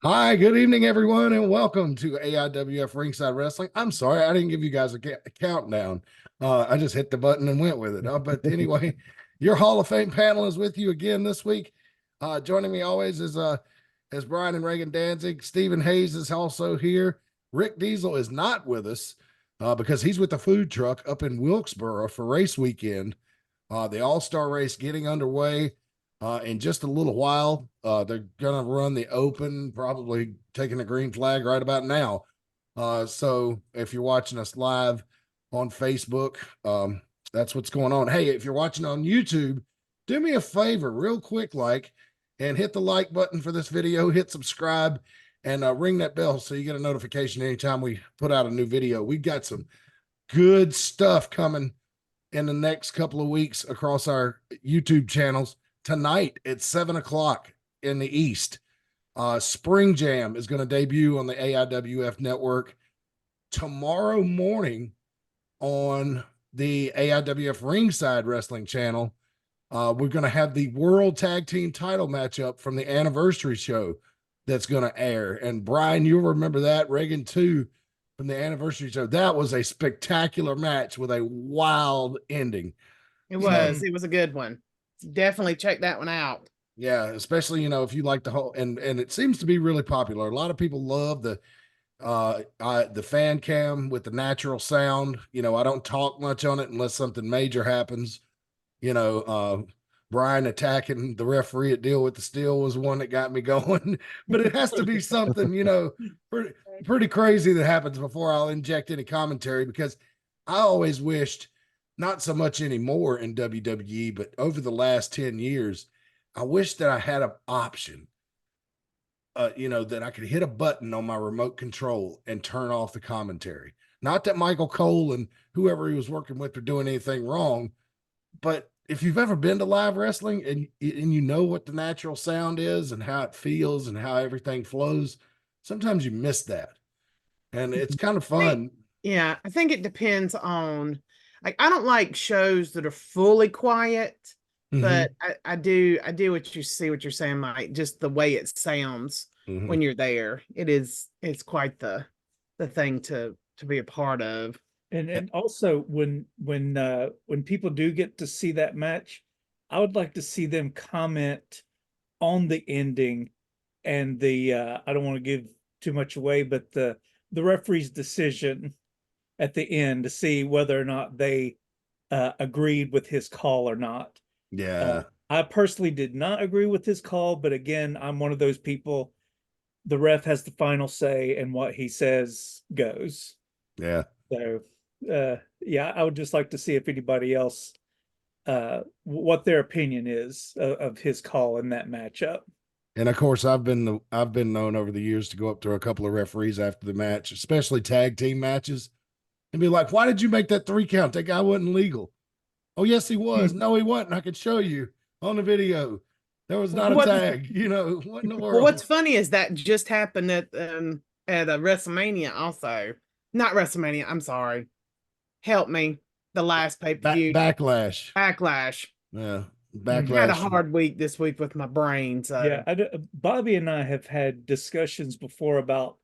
Hi, good evening, everyone, and welcome to AIWF Ringside Wrestling. I'm sorry, I didn't give you guys a countdown. I just hit the button and went with it. But anyway, your Hall of Fame panel is with you again this week. Joining me always is Brian and Reagan Danzig. Stephen Hayes is also here. Rick Diesel is not with us because he's with the food truck up in Wilkesboro for race weekend. The All-Star race getting underway. In just a little while, they're going to run the open, probably taking a green flag right about now. So if you're watching us live on Facebook, that's what's going on. Hey, if you're watching on YouTube, do me a favor, real quick, and hit the like button for this video, hit subscribe, and ring that bell so you get a notification anytime we put out a new video. We got some good stuff coming in the next couple of weeks across our YouTube channels. Tonight at 7 o'clock in the East, Spring Jam is going to debut on the AIWF Network. Tomorrow morning on the AIWF Ringside Wrestling channel, we're going to have the World Tag Team title matchup from the anniversary show that's going to air. And Brian, you'll remember that. Reagan too, from the anniversary show. That was a spectacular match with a wild ending. It was a good one. Definitely check that one out. Yeah, especially if you like the whole and it seems to be really popular. A lot of people love the fan cam with the natural sound. I don't talk much on it unless something major happens. Brian attacking the referee at Deal with the Steel was one that got me going. But it has to be something, pretty crazy that happens before I'll inject any commentary, because I always wished, not so much anymore in WWE, but over the last 10 years, I wish that I had an option, that I could hit a button on my remote control and turn off the commentary. Not that Michael Cole and whoever he was working with are doing anything wrong, but if you've ever been to live wrestling and you know what the natural sound is and how it feels and how everything flows, sometimes you miss that. And it's kind of fun. I think it depends on, like, I don't like shows that are fully quiet, but I do what you see, what you're saying, like just the way it sounds when you're there. It's quite the thing to be a part of. And also when people do get to see that match, I would like to see them comment on the ending and the I don't want to give too much away, but the referee's decision at the end to see whether or not they agreed with his call or not. Yeah. I personally did not agree with his call, but again, I'm one of those people. The ref has the final say, and what he says goes. Yeah. So, I would just like to see if anybody else, what their opinion is of his call in that matchup. And of course, I've been known over the years to go up to a couple of referees after the match, especially tag team matches, and be like, "Why did you make that 3 count? That guy wasn't legal." "Oh, yes, he was." "No, he wasn't. I can show you on the video. There was not a tag." What in the world? Well, what's funny is that just happened at a WrestleMania also. Not WrestleMania, I'm sorry. Help me. The last pay-per-view. Backlash. Yeah. Backlash. I had a hard week this week with my brain. So yeah, Bobby and I have had discussions before about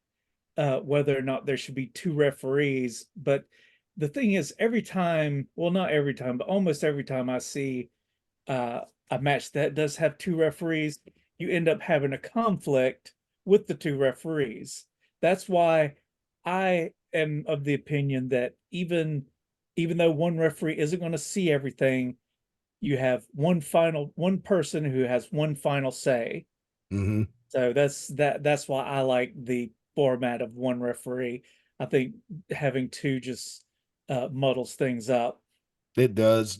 whether or not there should be 2 referees. But the thing is, every time, well, not every time, but almost every time I see a match that does have 2 referees, you end up having a conflict with the 2 referees. That's why I am of the opinion that even though one referee isn't going to see everything, you have one person who has one final say. So that's why I like the format of one referee. I think having 2 just muddles things up. It does.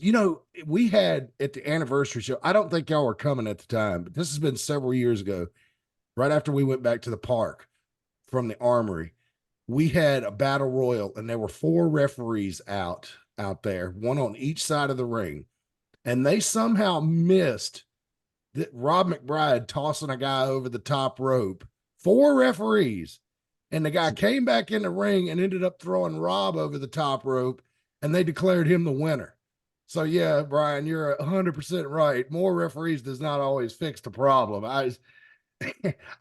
We had at the anniversary show, I don't think y'all were coming at the time, but this has been several years ago, right after we went back to the park from the Armory. We had a battle royal, and there were 4 referees out there, one on each side of the ring. And they somehow missed that Rob McBride tossing a guy over the top rope. 4 referees. And the guy came back in the ring and ended up throwing Rob over the top rope, and they declared him the winner. So, yeah, Brian, you're 100% right. More referees does not always fix the problem.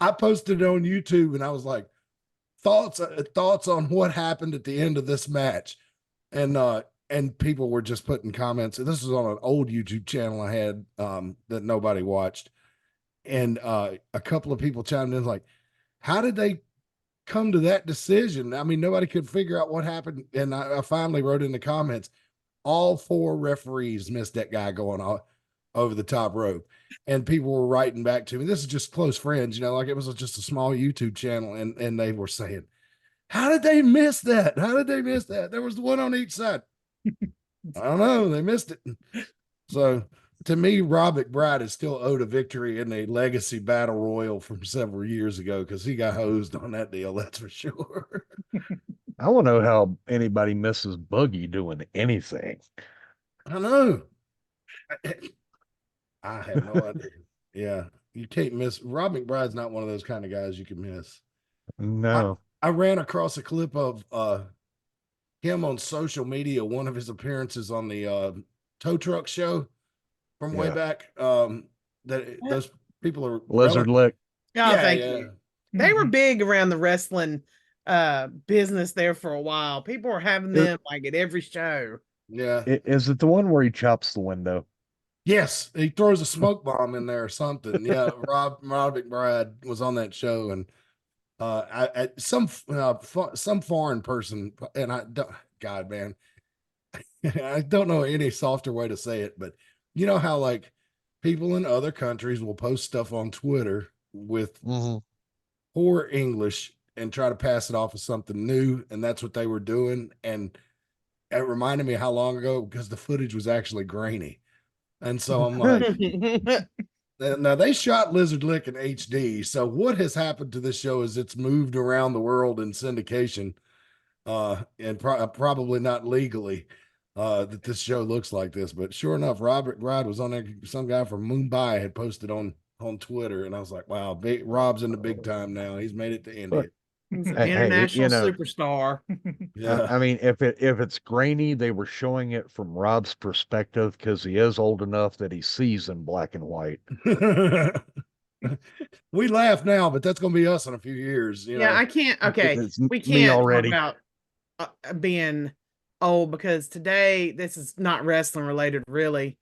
I posted it on YouTube and I was like, thoughts on what happened at the end of this match. And people were just putting comments. This was on an old YouTube channel I had that nobody watched. And a couple of people chimed in like, how did they come to that decision? I mean, nobody could figure out what happened. And I finally wrote in the comments, all 4 referees missed that guy going over the top rope. And people were writing back to me. This is just close friends, like it was just a small YouTube channel. And they were saying, how did they miss that? How did they miss that? There was one on each side. I don't know. They missed it. So to me, Rob McBride is still owed a victory in a legacy battle royal from several years ago because he got hosed on that deal. That's for sure. I don't know how anybody misses Boogie doing anything. I know. I have no idea. Yeah. You can't miss. Rob McBride's not one of those kind of guys you can miss. No. I ran across a clip of him on social media, one of his appearances on the tow truck show from way back. Those people are Lizard Lick. Oh, thank you. They were big around the wrestling business there for a while. People were having them like at every show. Yeah. Is it the one where he chops the window? Yes, he throws a smoke bomb in there or something. Yeah, Rob McBride was on that show, and some foreign person, and I don't, God, man, I don't know any softer way to say it, but you know how like people in other countries will post stuff on Twitter with poor English and try to pass it off as something new, and that's what they were doing, and it reminded me how long ago, because the footage was actually grainy. And so I'm like, now they shot Lizard Lick in HD. So what has happened to this show is it's moved around the world in syndication, and probably not legally, that this show looks like this. But sure enough, Robert Bride was on there. Some guy from Mumbai had posted on Twitter, and I was like, wow, Rob's in the big time now. He's made it to India. He's an international superstar. Yeah. I mean, if it's grainy, they were showing it from Rob's perspective because he is old enough that he sees in black and white. We laugh now, but that's going to be us in a few years. Yeah, I can't. Okay, we can't talk about being old because today this is not wrestling related, really.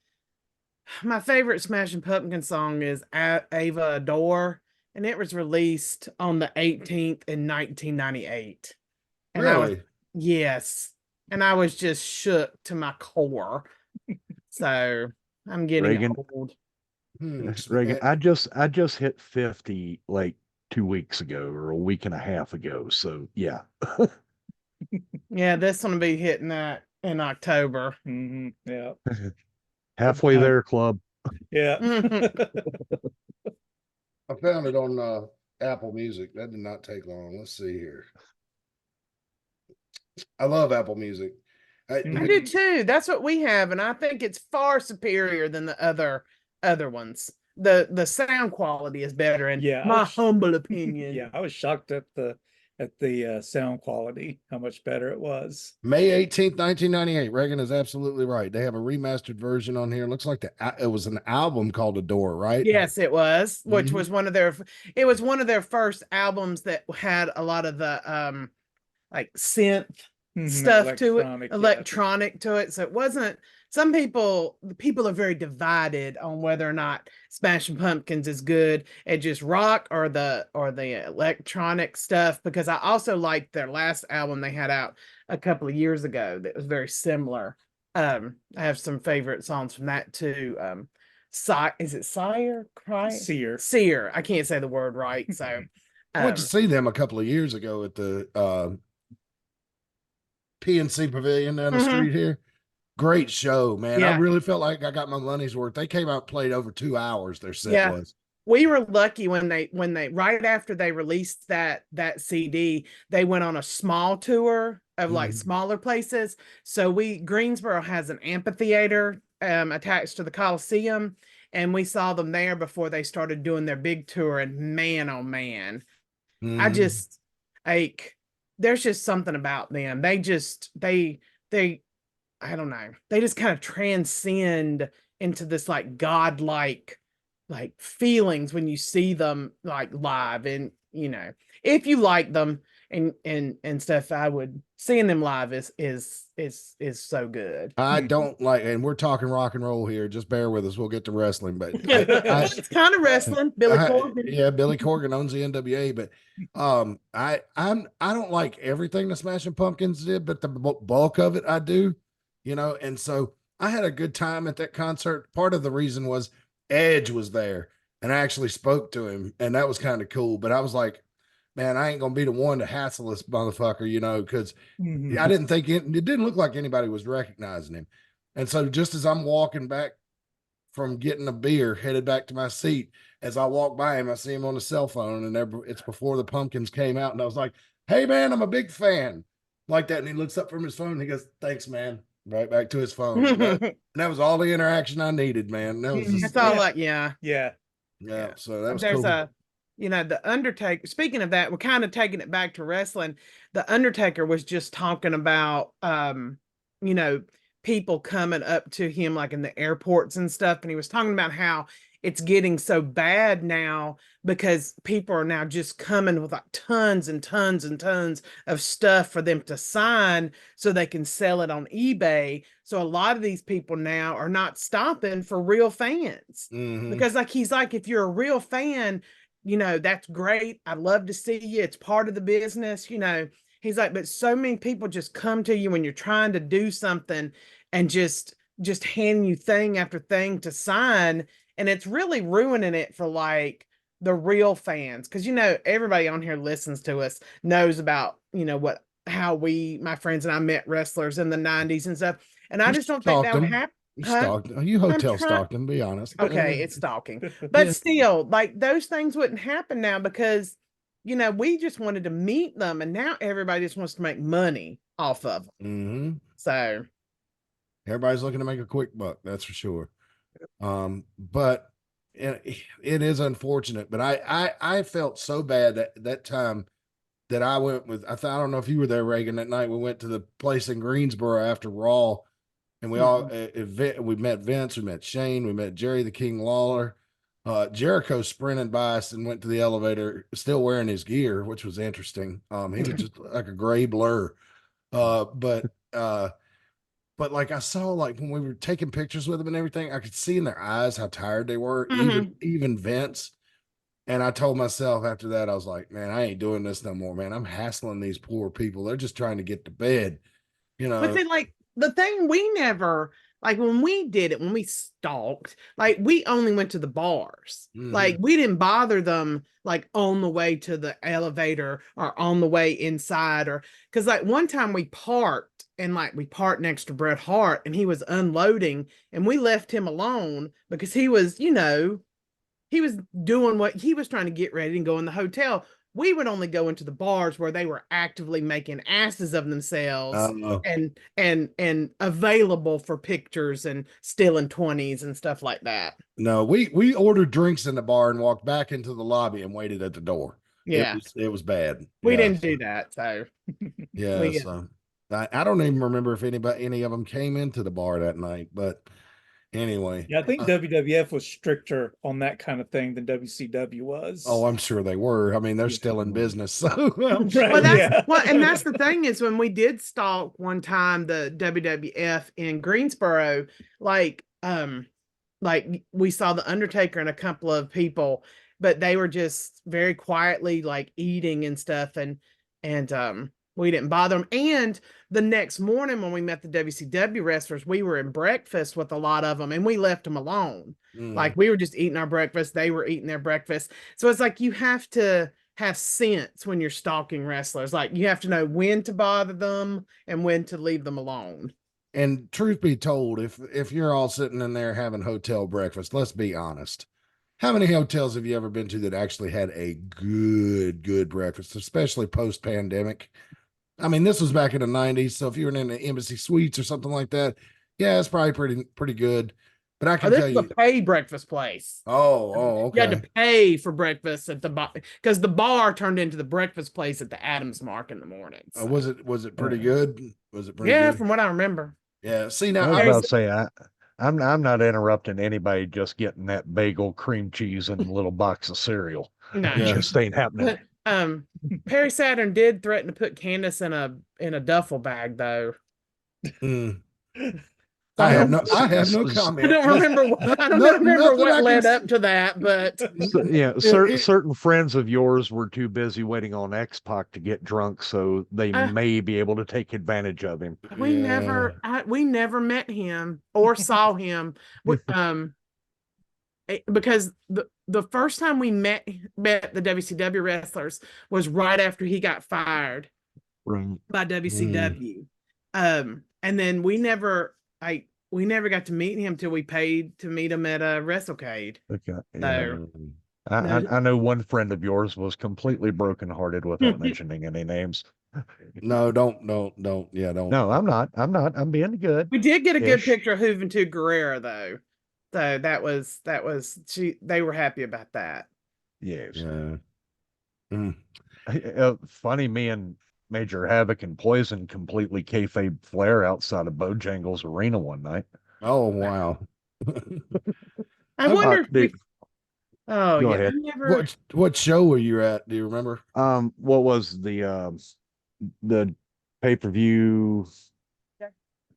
My favorite Smashing Pumpkin song is Ava Adore, and it was released on the 18th in 1998. And really? Yes. And I was just shook to my core. So I'm getting old. Reagan, I just hit 50 like 2 weeks ago or a week and a half ago. So yeah. Yeah, this one will be hitting that in October. Yeah. Halfway there, club. Yeah. I found it on Apple Music. That did not take long. Let's see here. I love Apple Music. I do too. That's what we have, and I think it's far superior than the other ones. The sound quality is better, in my humble opinion. Yeah, I was shocked at the sound quality, how much better it was. May 18th, 1998. Reagan is absolutely right. They have a remastered version on here. It looks like it was an album called Adore, right? Yes, it was, which was one of their first albums that had a lot of the like synth stuff to it, electronic to it. So it wasn't, the people are very divided on whether or not Smashing Pumpkins is good at just rock or the electronic stuff, because I also liked their last album they had out a couple of years ago that was very similar. I have some favorite songs from that too. Is it Sire? Seer. I can't say the word right. So I went to see them a couple of years ago at the PNC Pavilion down the street here. Great show, man. I really felt like I got my money's worth. They came out and played over 2 hours. Their set was. We were lucky when they right after they released that CD, they went on a small tour of like smaller places. So Greensboro has an amphitheater attached to the Coliseum, and we saw them there before they started doing their big tour. And man, oh man, I just there's just something about them. They I don't know. They just kind of transcend into this like godlike feelings when you see them like live. And you know, if you like them and stuff, I would seeing them live is so good. I don't like, and we're talking rock and roll here. Just bear with us. We'll get to wrestling, but it's kind of wrestling. Billy Corgan. Yeah, Billy Corgan owns the NWA, but I don't like everything the Smashing Pumpkins did, but the bulk of it I do, you know. And so I had a good time at that concert. Part of the reason was Edge was there, and I actually spoke to him, and that was kind of cool. But I was like, man, I ain't gonna be the one to hassle this motherfucker, you know, because I didn't think it didn't look like anybody was recognizing him. And so just as I'm walking back from getting a beer, headed back to my seat, as I walk by him, I see him on the cell phone, and it's before the Pumpkins came out, and I was like, hey man, I'm a big fan, like that. And he looks up from his phone and he goes, thanks, man. Right back to his phone. And that was all the interaction I needed, man. That was just, that's all like, yeah. So that was There's cool. You know, the Undertaker, speaking of that, we're kind of taking it back to wrestling. The Undertaker was just talking about, you know, people coming up to him like in the airports and stuff. And he was talking about how it's getting so bad now because people are now just coming with like tons and tons and tons of stuff for them to sign so they can sell it on eBay. So a lot of these people now are not stopping for real fans because like, he's like, if you're a real fan, you know, that's great. I'd love to see you. It's part of the business, you know. He's like, but so many people just come to you when you're trying to do something and just hand you thing after thing to sign. And it's really ruining it for like the real fans. Cause you know, everybody on here listens to us knows about, you know, how my friends and I met wrestlers in the 90s and stuff. And I just don't think that would happen. You hotel stalked him, be honest. Okay, it's stalking. But still, like those things wouldn't happen now because, you know, we just wanted to meet them and now everybody just wants to make money off of them. So everybody's looking to make a quick buck, that's for sure. But it is unfortunate, but I felt so bad that time that I went with, I don't know if you were there, Reagan, that night we went to the place in Greensboro after Raw. And we all we met Vince, we met Shane, we met Jerry the King Lawler. Jericho sprinted by us and went to the elevator, still wearing his gear, which was interesting. He was just like a gray blur. But like I saw, like when we were taking pictures with him and everything, I could see in their eyes how tired they were, even Vince. And I told myself after that, I was like, man, I ain't doing this no more, man. I'm hassling these poor people. They're just trying to get to bed, you know. But then, like, the thing we never, like when we did it, when we stalked, like we only went to the bars. Like we didn't bother them like on the way to the elevator or on the way inside, or because like one time we parked and like we parked next to Bret Hart and he was unloading and we left him alone because he was, you know, he was doing what he was trying to get ready and go in the hotel. We would only go into the bars where they were actively making asses of themselves and available for pictures and stealing 20s and stuff like that. No, we ordered drinks in the bar and walked back into the lobby and waited at the door. Yeah, it was bad. We didn't do that. So yeah, so I don't even remember if any of them came into the bar that night, but anyway. Yeah, I think WWF was stricter on that kind of thing than WCW was. Oh, I'm sure they were. I mean, they're still in business. So and that's the thing is when we did stalk one time the WWF in Greensboro, like we saw the Undertaker and a couple of people, but they were just very quietly like eating and stuff, and we didn't bother them. And the next morning when we met the WCW wrestlers, we were in breakfast with a lot of them and we left them alone. Like we were just eating our breakfast. They were eating their breakfast. So it's like, you have to have sense when you're stalking wrestlers. Like you have to know when to bother them and when to leave them alone. And truth be told, if you're all sitting in there having hotel breakfast, let's be honest. How many hotels have you ever been to that actually had a good breakfast, especially post-pandemic? I mean, this was back in the 90s. So if you were in the Embassy Suites or something like that, yeah, it's probably pretty good. But I can tell you, this is a pay breakfast place. Oh, okay. You had to pay for breakfast at the bar because the bar turned into the breakfast place at the Adams Mark in the mornings. So. Was it pretty good? Was it pretty good? Yeah, from what I remember. Yeah. See, now I was about to say I'm not interrupting anybody just getting that bagel, cream cheese, and a little box of cereal. No. It just ain't happening. But Perry Saturn did threaten to put Candace in a duffel bag though. Mm. So I have no I comment. don't remember what I don't remember what led up to that, but So, yeah, certain friends of yours were too busy waiting on X-Pac to get drunk, so they may be able to take advantage of him. we never met him or saw him. Because the first time we met the WCW wrestlers was right after he got fired by WCW. And then we never got to meet him till we paid to meet him at a WrestleCade. Okay. So, I know one friend of yours was completely brokenhearted without mentioning any names. No, don't. Yeah, don't. No, I'm not. I'm being good. We did get a good picture of Juventud Guerrera though. So that was they were happy about that. Yes. Yeah. Funny, me and Major Havoc and Poison completely kayfabe Flair outside of Bojangles Arena one night. Oh wow. I wonder if go ahead. What show were you at? Do you remember? What was the pay-per-view?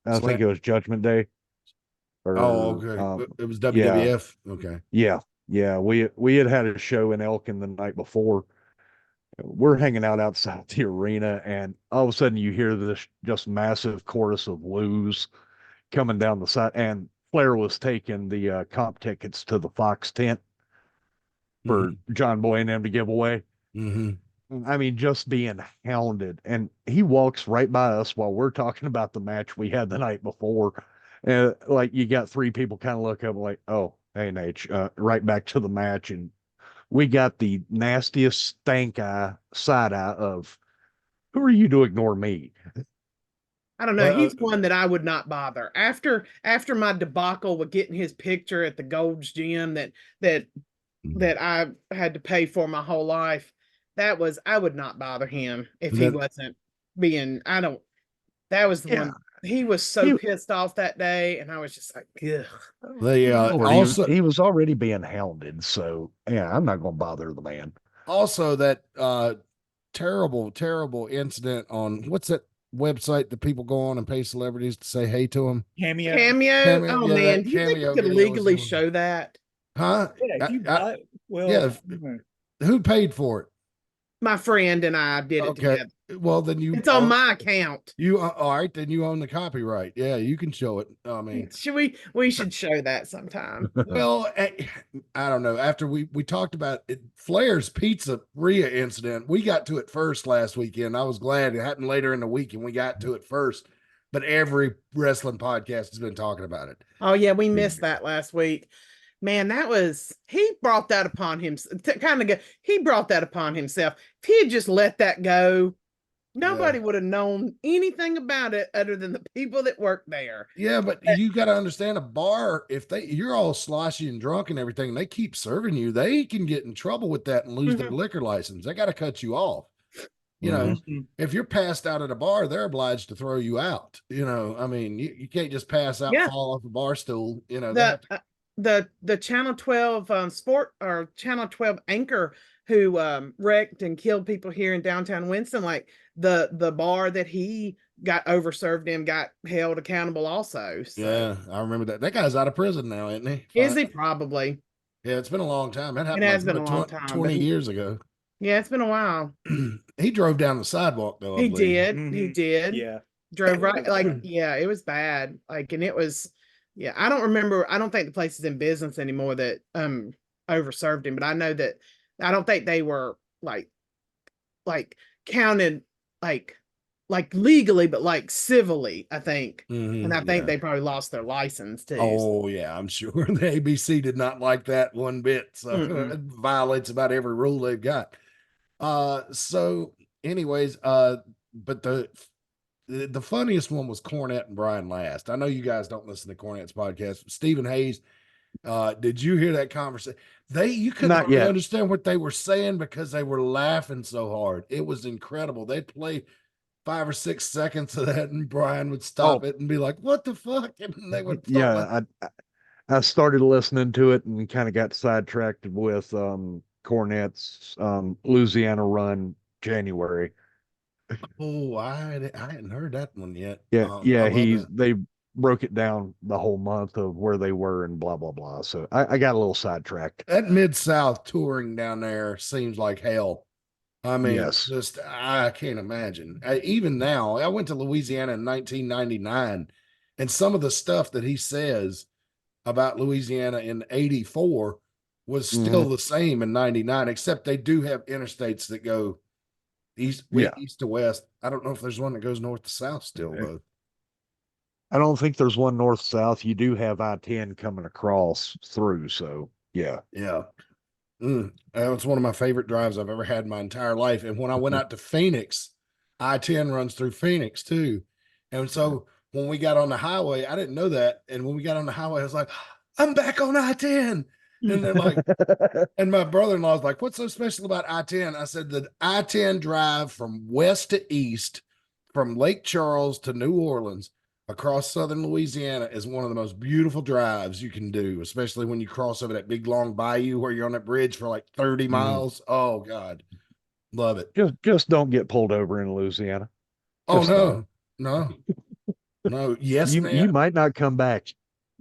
I think it was Judgment Day. Okay. It was WWF. Yeah. Okay. Yeah. We had a show in Elkin the night before. We're hanging out outside the arena, and all of a sudden you hear this just massive chorus of woos coming down the side. And Flair was taking the comp tickets to the Fox tent for John Boy and them to give away. I mean, just being hounded. And he walks right by us while we're talking about the match we had the night before. And like, you got three people kind of look up like, oh, hey, Nate, right back to the match. And we got the nastiest stank eye side eye of, who are you to ignore me? I don't know. He's one that I would not bother. After my debacle with getting his picture at the Gold's Gym that I had to pay for my whole life, I would not bother him if he wasn't being. That was the one. He was so pissed off that day, and I was just like, ugh. He was already being hounded, so yeah, I'm not going to bother the man. Also, that terrible incident on what's that website that people go on and pay celebrities to say hey to them? Cameo. Oh yeah, man, do you think you could legally show that? Huh? Yeah, who paid for it? My friend and I did it together. Well, then it's on my account. All right, then you own the copyright. Yeah, you can show it. I mean, we should show that sometime. Well, I don't know. After we talked about it, Flair's Pizzeria incident, we got to it first last weekend. I was glad it happened later in the week and we got to it first. But every wrestling podcast has been talking about it. Oh yeah, we missed that last week. Man, he brought that upon himself. He brought that upon himself. If he had just let that go, nobody would have known anything about it other than the people that work there. Yeah, but you got to understand, a bar, if you're all sloshy and drunk and everything, and they keep serving you, they can get in trouble with that and lose their liquor license. They got to cut you off. You know, if you're passed out at a bar, they're obliged to throw you out. You know, I mean, you can't just pass out, fall off a bar stool. You know, the Channel 12 sport or Channel 12 anchor who wrecked and killed people here in downtown Winston, like the bar that he got overserved in got held accountable also. So. Yeah, I remember that. That guy's out of prison now, isn't he? Is he? Probably. Yeah, it's been a long time. That happened. It has been a long time. 20 years ago. Yeah, it's been a while. He drove down the sidewalk though. He did. He did. Yeah. Drove right. It was bad. And it was. Yeah, I don't remember. I don't think the place is in business anymore that overserved him, but I know that I don't think they were like counted like legally, but civilly, I think. And I think they probably lost their license too. Oh yeah, I'm sure the ABC did not like that one bit. So it violates about every rule they've got. So anyways, but the funniest one was Cornette and Brian Last. I know you guys don't listen to Cornette's podcast. But Stephen Hayes, did you hear that conversation? You couldn't really understand what they were saying because they were laughing so hard. It was incredible. They played 5 or 6 seconds of that, and Brian would Oh, stop it and be like, "What the fuck?" And they would talk like, yeah, I started listening to it and kind of got sidetracked with Cornette's Louisiana run January. "Oh, I hadn't heard that one yet." Yeah, I yeah, love it. they broke it down the whole month of where they were and blah blah blah. So I got a little sidetracked. That Mid-South touring down there seems like hell. I mean, Yes. just I can't imagine. Even now, I went to Louisiana in 1999, and some of the stuff that he says about Louisiana in 84 was Mhm. still the same in 99, except they do have interstates that go Yeah. east to west. I don't know if there's one that goes north to south still, though. I don't think there's one north south. You do have I-10 coming across through. So yeah. Yeah. It's one of my favorite drives I've ever had in my entire life. And when I went out to Phoenix, I-10 runs through Phoenix too. And so when we got on the highway, I didn't know that. And when we got on the highway, I was like, I'm back on I-10. And they're like, and my brother-in-law was like, "What's so special about I-10?" I said, the I-10 drive from west to east, from Lake Charles to New Orleans, across southern Louisiana is one of the most beautiful drives you can do, especially when you cross over that big long bayou where you're on that bridge for like 30 Mhm. miles. Oh God. Love it. Just don't get pulled over in Louisiana. Oh Just don't. no. Yes, You ma'am. might not come back.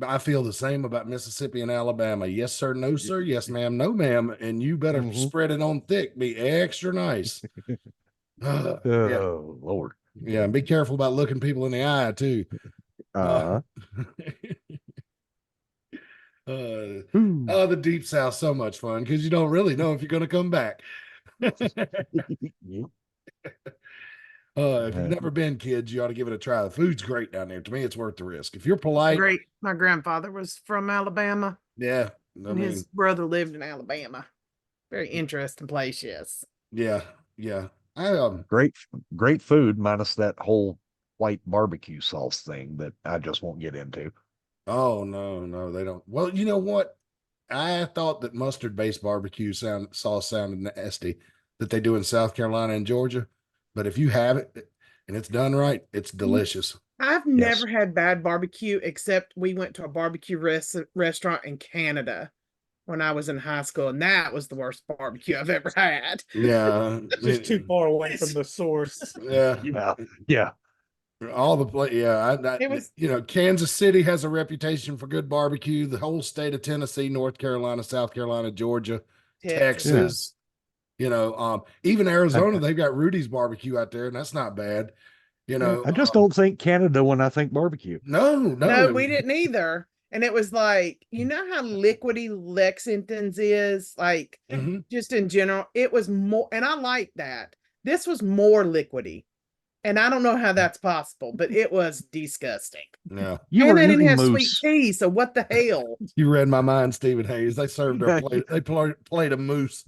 I feel the same about Mississippi and Alabama. Yes, sir. No, sir. Yes, ma'am. No, ma'am. And you better Mhm. spread it on thick. Be extra nice. Yeah. Oh Lord. Yeah. And be careful about looking people in the eye, too. Uh, The Deep South, so much fun because you don't really know if you're going to come back. If you've never been, kids, you ought to give it a try. The food's great down there. To me, it's worth the risk. If you're polite, Great. My grandfather was from Alabama, yeah. I and mean, his brother lived in Alabama. Very interesting place, yes. yeah. great food minus that whole white barbecue sauce thing that I just won't get into. Oh no, they don't. Well, you know what? I thought that mustard-based barbecue sauce sounded nasty that they do in South Carolina and Georgia. But if you have it and it's done right, it's delicious. I've Yes. never had bad barbecue, except we went to a barbecue restaurant in Canada when I was in high school, and that was the worst barbecue I've ever had. Yeah. Just too far away from the source. Yeah. Yeah. All the place. Yeah. It was, Kansas City has a reputation for good barbecue. The whole state of Tennessee, North Carolina, South Carolina, Georgia, Texas, even Arizona, they've got Rudy's barbecue out there, and that's not bad. I just don't think Canada when I think barbecue. no, we didn't either. And it was like, you know how liquidy Lexington's is, like Mhm. just in general, it was more, and I like that. This was more liquidy. And I don't know how that's possible, but it was disgusting. Yeah. You And were they didn't eating have sweet moose. tea, so what the hell? You read my mind, Stephen Hayes. They served their plate. They played a moose.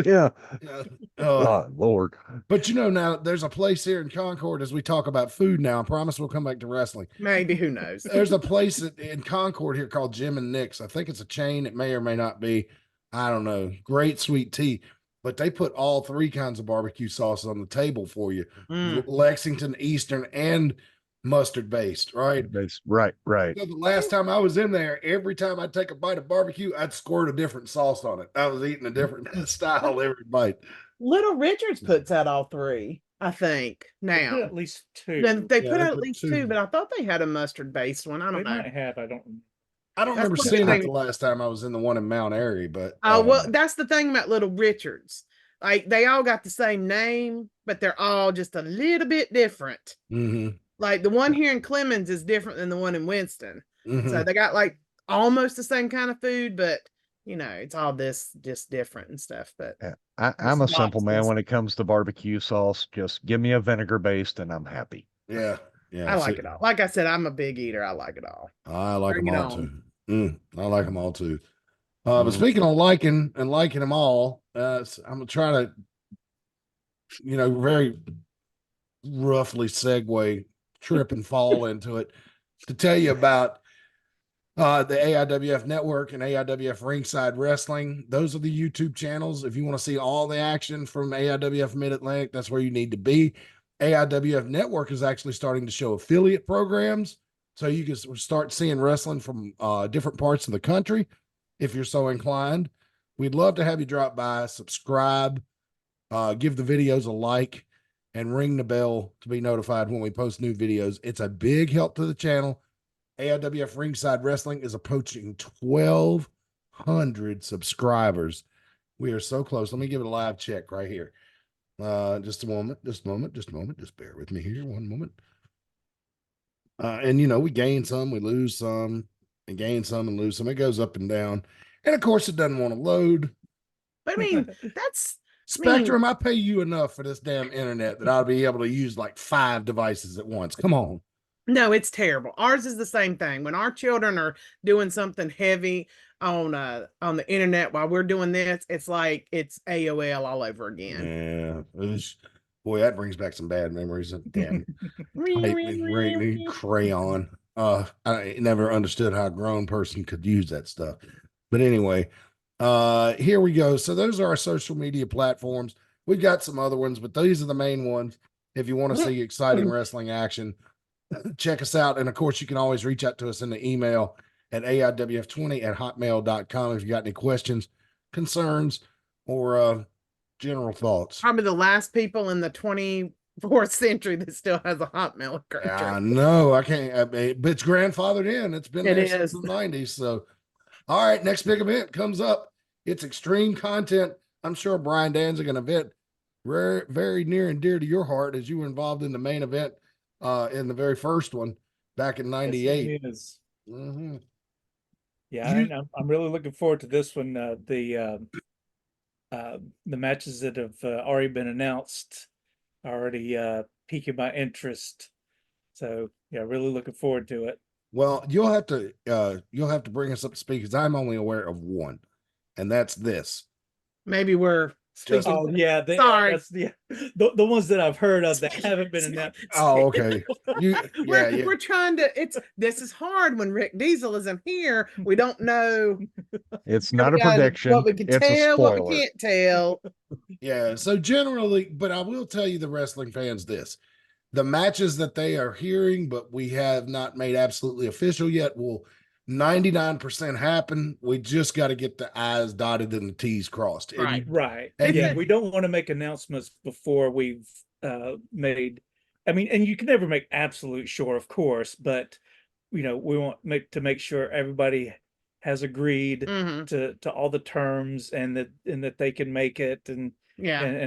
Yeah. Yeah. Oh Lord. But now there's a place here in Concord as we talk about food now. I promise we'll come back to wrestling. Maybe, who knows? There's a place in Concord here called Jim and Nick's. I think it's a chain. It may or may not be. I don't know. Great sweet tea. But they put all 3 kinds of barbecue sauces on the table for you. Lexington, Eastern, and mustard based, right? Right. So the last time I was in there, every time I'd take a bite of barbecue, I'd squirt a different sauce on it. I was eating a different style every bite. Little Richards puts out all 3, I think, They put now. at least 2. Then they Yeah, put they out at put least 2. 2, but I thought they had a mustard based one. I They don't know. might have. I don't. I don't That's remember what seeing they- it the last time I was in the one in Mount Airy, but Oh, well, that's the thing about Little Richards. Like, they all got the same name, but they're all just a little bit different. mhm, Like, the one here in Clemens is different than the one in Winston. So mhm. they got like almost the same kind of food, but it's all this just different and stuff. But Yeah. I'm a It's simple man lobsters. when it comes to barbecue sauce. Just give me a vinegar based and I'm happy. Yeah, I like it all. Like I said, I'm a big eater. I like it all. I like Bring them it all on. too. I like them all too. But Mhm. speaking of liking them all, I'm gonna try to, very roughly segue, trip and fall into it to tell you about the AIWF Network and AIWF Ringside Wrestling. Those are the YouTube channels. If you want to see all the action from AIWF Mid Atlantic, that's where you need to be. AIWF Network is actually starting to show affiliate programs. So you can start seeing wrestling from different parts of the country if you're so inclined. We'd love to have you drop by, subscribe, give the videos a like, and ring the bell to be notified when we post new videos. It's a big help to the channel. AIWF Ringside Wrestling is approaching 1,200 subscribers. We are so close. Let me give it a live check right here. Just a moment. Just bear with me here. One moment. And you know, we gain some, we lose some, and gain some and lose some. It goes up and down. And of course, it doesn't want to load. But I mean, that's Spectrum, I pay you enough for this damn internet that I'll be able to use like 5 devices at once. Come on. No, it's terrible. Ours is the same thing. When our children are doing something heavy on the internet while we're doing this, it's like it's AOL all over again. Yeah. Boy, that brings back some bad memories of damn crayon. I never understood how a grown person could use that stuff. But anyway, here we go. So those are our social media platforms. We've got some other ones, but these are the main ones. If you want to see exciting wrestling action, check us out. And of course, you can always reach out to us in the email at AIWF20@hotmail.com if you got any questions, concerns, or general thoughts. Probably the last people in the 24th century that still has a Hotmail account. I know. I can't, but it's grandfathered in. It's been there since the 90s. So, all right, next big event comes up. It's Extreme Content. I'm sure Brian Danzig, an event very, very near and dear to your heart, as you were involved in the main event in the very first one back in '98. Yes, it is. Yeah, I'm really looking forward to this one. The matches that have already been announced are already piquing my interest. So yeah, really looking forward to it. Well, you'll have to bring us up to speed because I'm only aware of one, and that's this. Maybe we're speaking. Oh yeah, sorry. That's the ones that I've heard of that haven't been announced. Oh, okay. We're trying to. This is hard when Rick Diesel isn't here. We don't know. It's not a prediction. What we can tell, what we can't tell. Yeah. So generally, but I will tell you, the wrestling fans, this: the matches that they are hearing, but we have not made absolutely official yet, will 99% happen. We just got to get the I's dotted and the T's crossed. Right. And yeah, we don't want to make announcements before we've made. I mean, and you can never make absolute sure, of course, but you know, we want to make sure everybody has agreed to all the terms and that they can make it and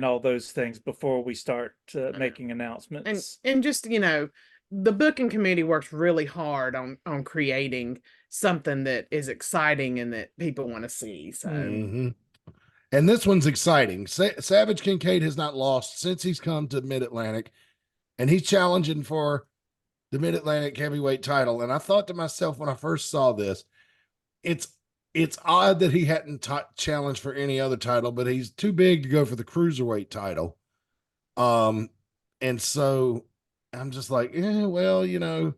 all those things before we start making announcements. And just, you know, the booking committee works really hard on creating something that is exciting and that people want to see. So, and this one's exciting. Savage Kincaid has not lost since he's come to Mid Atlantic, and he's challenging for the Mid Atlantic heavyweight title. And I thought to myself when I first saw this, it's odd that he hadn't challenged for any other title, but he's too big to go for the cruiserweight title. And so I'm just like, well, you know,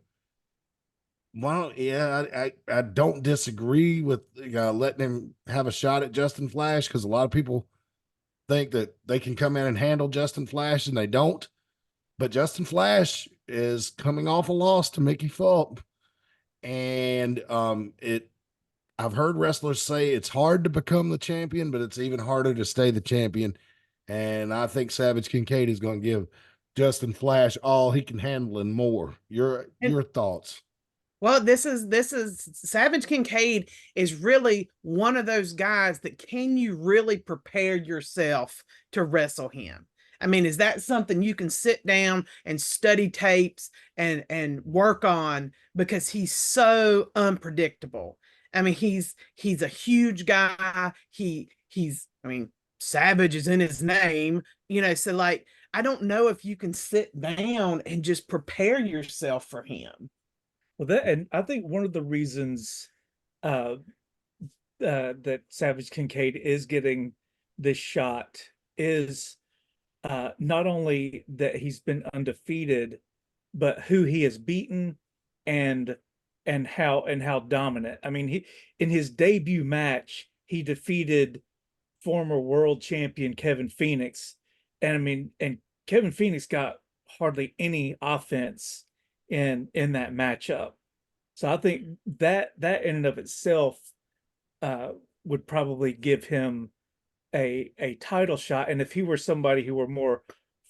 well, yeah, I don't disagree with letting him have a shot at Justin Flash, because a lot of people think that they can come in and handle Justin Flash, and they don't. But Justin Flash is coming off a loss to Mickey Fulp, and I've heard wrestlers say it's hard to become the champion, but it's even harder to stay the champion. And I think Savage Kincaid is going to give Justin Flash all he can handle and more. Your thoughts? Well, this is Savage Kincaid is really one of those guys that can you really prepare yourself to wrestle him? I mean, is that something you can sit down and study tapes and work on, because he's so unpredictable? I mean, he's a huge guy. He's I mean, Savage is in his name, you know, so like, I don't know if you can sit down and just prepare yourself for him. Well, and I think one of the reasons that Savage Kincaid is getting this shot is not only that he's been undefeated, but who he has beaten and how dominant. I mean, he in his debut match, he defeated former world champion Kevin Phoenix, and I mean, and Kevin Phoenix got hardly any offense in that matchup. So I think that in and of itself would probably give him a title shot. And if he were somebody who were more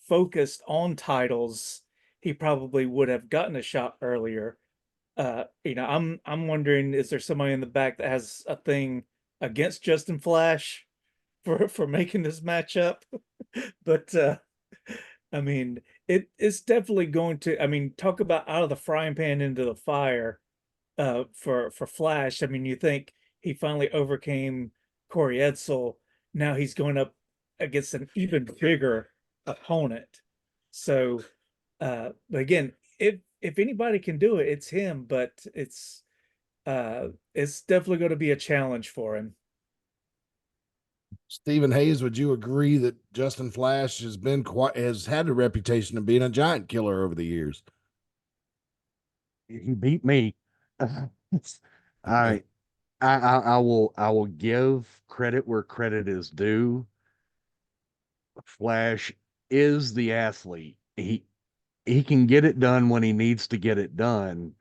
focused on titles, he probably would have gotten a shot earlier. I'm wondering, is there somebody in the back that has a thing against Justin Flash for making this matchup? But I mean, it's definitely going to, I mean, talk about out of the frying pan into the fire for Flash. I mean, you think he finally overcame Corey Edsel. Now he's going up against an even bigger opponent. So again, if anybody can do it, it's him, but it's definitely going to be a challenge for him. Stephen Hayes, would you agree that Justin Flash has had a reputation of being a giant killer over the years? He beat me. I will give credit where credit is due. Flash is the athlete. He can get it done when he needs to get it done.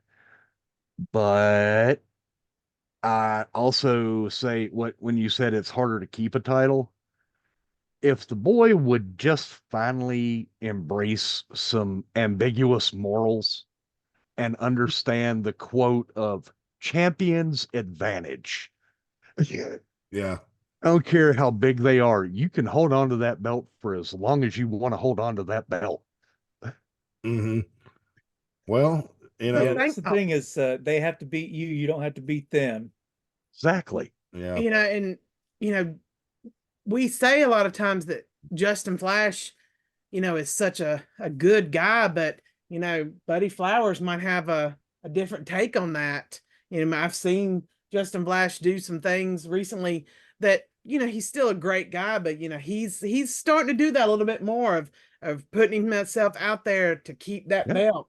But I also say when you said it's harder to keep a title, if the boy would just finally embrace some ambiguous morals and understand the quote of champion's advantage. Yeah. I don't care how big they are. You can hold on to that belt for as long as you want to hold on to that belt. Mm-hmm. Well, Yeah, that's the thing is they have to beat you. You don't have to beat them. Exactly. Yeah. And we say a lot of times that Justin Flash, is such a good guy, but Buddy Flowers might have a different take on that. I've seen Justin Flash do some things recently that he's still a great guy, but he's starting to do that a little bit more of putting himself out there to keep that belt.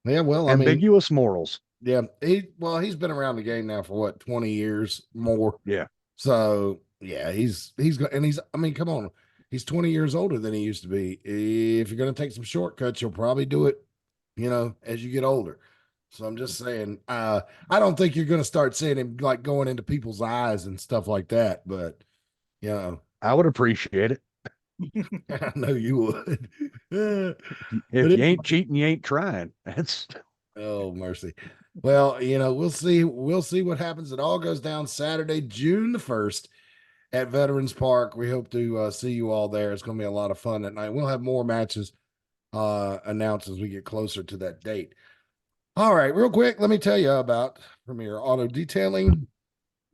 Yeah, well, ambiguous morals. Yeah, he's been around the game now for what, 20 years more. Yeah. So yeah, come on, he's 20 years older than he used to be. If you're going to take some shortcuts, you'll probably do it, as you get older. So I'm just saying, I don't think you're going to start seeing him like going into people's eyes and stuff like that, but I would appreciate it. I know you would. If you ain't cheating, you ain't trying. That's oh mercy. Well, we'll see. We'll see what happens. It all goes down Saturday, June the 1st at Veterans Park. We hope to see you all there. It's going to be a lot of fun that night. We'll have more matches announced as we get closer to that date. All right, real quick, let me tell you about Premier Auto Detailing.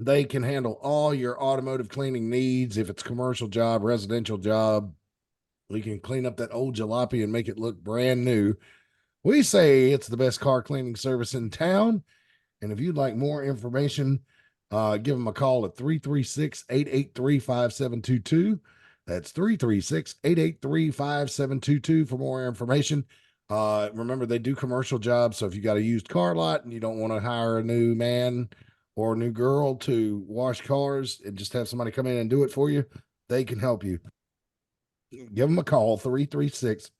They can handle all your automotive cleaning needs. If it's commercial job, residential job, we can clean up that old jalopy and make it look brand new. We say it's the best car cleaning service in town. And if you'd like more information, give them a call at 336-883-5722. That's 336-883-5722 for more information. Remember, they do commercial jobs. So if you got a used car lot and you don't want to hire a new man or a new girl to wash cars and just have somebody come in and do it for you, they can help you. Give them a call, 336-883-5722.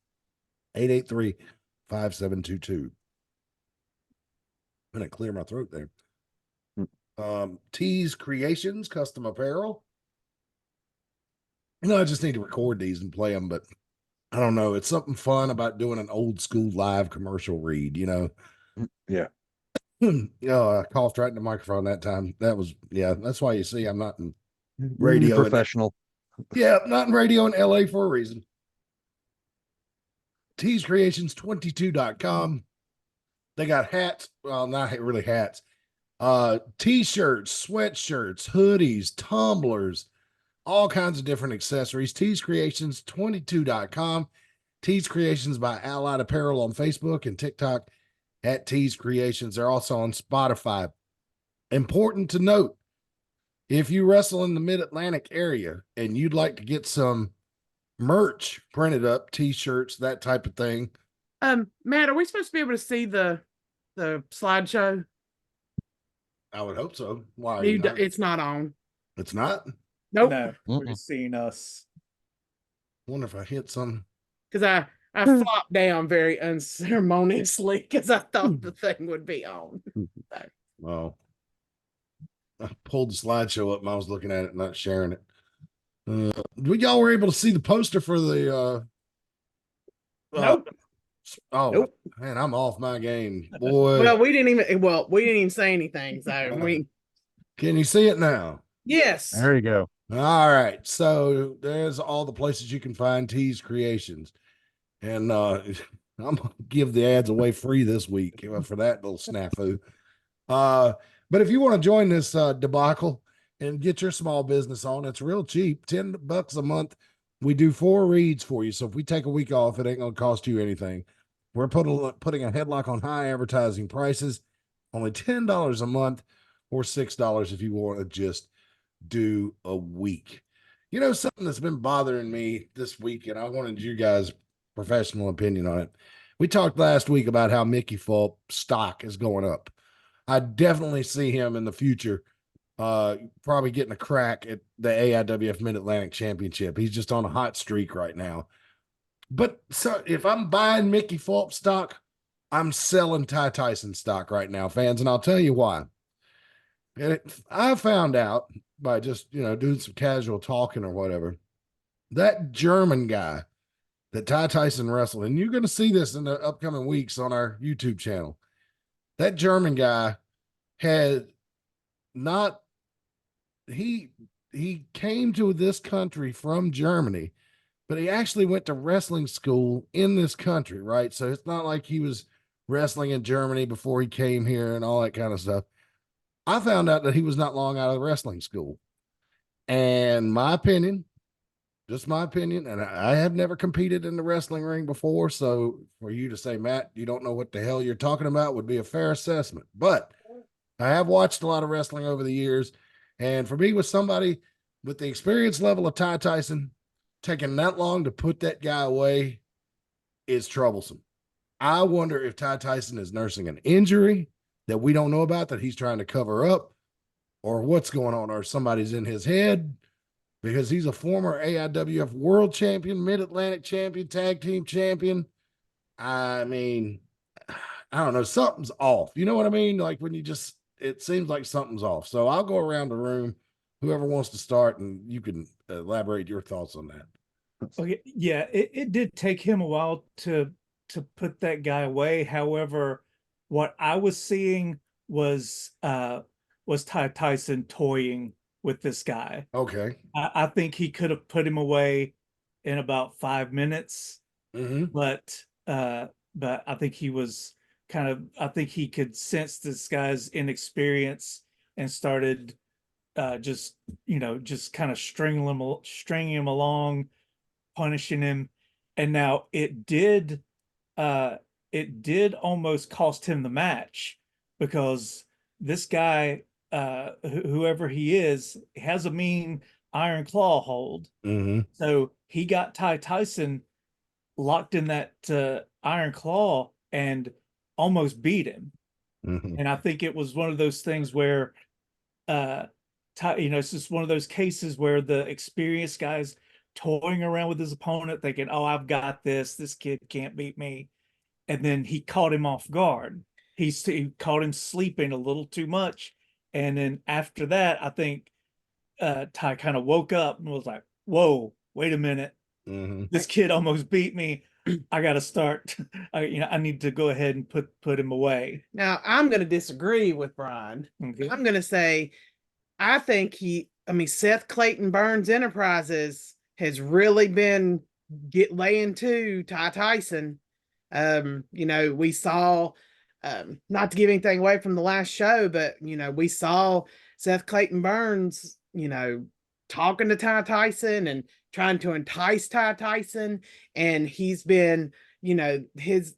I'm going to clear my throat there. Tees Creations, custom apparel. I just need to record these and play them, but I don't know. It's something fun about doing an old school live commercial read, Yeah. I coughed right in the microphone that time. That's why you see I'm not in radio. Professional. Not in radio in LA for a reason. teescreations22.com. They got hats. Well, not really hats. T-shirts, sweatshirts, hoodies, tumblers, all kinds of different accessories. teescreations22.com. Tees Creations by Allied Apparel on Facebook and TikTok at Tees Creations. They're also on Spotify. Important to note, if you wrestle in the Mid Atlantic area and you'd like to get some merch printed up, T-shirts, that type of thing. Matt, are we supposed to be able to see the slideshow? I would hope so. Why? It's not on. It's not? Nope. No, we're just seeing us. I wonder if I hit some. Because I I flopped down very unceremoniously because I thought the thing would be on. Well, I pulled the slideshow up and I was looking at it, not sharing it. Y'all were able to see the poster for the Nope. Oh Nope. man, I'm off my game, boy. Well, we didn't even say anything. So Can you see it now? yes. There you go. All right. So there's all the places you can find T's Creations. And I'm gonna give the ads away free this week for that little snafu. But if you want to join this debacle and get your small business on, it's real cheap, $10 a month. We do 4 reads for you. So if we take a week off, it ain't gonna cost you anything. We're putting a headlock on high advertising prices, only $10 a month or $6 if you want to just do a week. You know, something that's been bothering me this week, and I wanted you guys' professional opinion on it. We talked last week about how Mickey Fulp stock is going up. I definitely see him in the future probably getting a crack at the AIWF Mid Atlantic Championship. He's just on a hot streak right now. But so if I'm buying Mickey Fulp stock, I'm selling Ty Tyson stock right now, fans, and I'll tell you why. I found out by just, doing some casual talking or whatever, that German guy that Ty Tyson wrestled, and you're going to see this in the upcoming weeks on our YouTube channel. That German guy had not, he came to this country from Germany, but he actually went to wrestling school in this country, right? So it's not like he was wrestling in Germany before he came here and all that kind of stuff. I found out that he was not long out of the wrestling school. And my opinion, just my opinion, and I have never competed in the wrestling ring before, so for you to say, Matt, you don't know what the hell you're talking about would be a fair assessment. But I have watched a lot of wrestling over the years, and for me, with somebody with the experience level of Ty Tyson, taking that long to put that guy away is troublesome. I wonder if Ty Tyson is nursing an injury that we don't know about that he's trying to cover up, or what's going on, or somebody's in his head, because he's a former AIWF World Champion, Mid Atlantic Champion, Tag Team Champion. I mean, I don't know, something's off. You know what I mean? Like when it seems like something's off. So I'll go around the room, whoever wants to start, and you can elaborate your thoughts on that. Okay, yeah, it did take him a while to put that guy away. However, what I was seeing was Ty Tyson toying with this guy. Okay. I think he could have put him away in about 5 minutes, but I think he was I think he could sense this guy's inexperience and started just kind of stringing him along, punishing him. And now it did almost cost him the match, because this guy, whoever he is, has a mean iron claw hold. So he got Ty Tyson locked in that iron claw and almost beat him. And I think it was one of those things where it's just one of those cases where the experienced guy's toying around with his opponent thinking, oh, I've got this kid can't beat me. And then he caught him off guard. He caught him sleeping a little too much. And then after that, I think Ty kind of woke up and was like, whoa, wait a minute. This kid almost beat me. I got to start. I need to go ahead and put him away. Now, I'm going to disagree with Brian. Okay. I'm going to say, I think Seth Clayton Burns Enterprises has really been laying to Ty Tyson. We saw, not to give anything away from the last show, but, we saw Seth Clayton Burns, talking to Ty Tyson and trying to entice Ty Tyson. And he's been, they've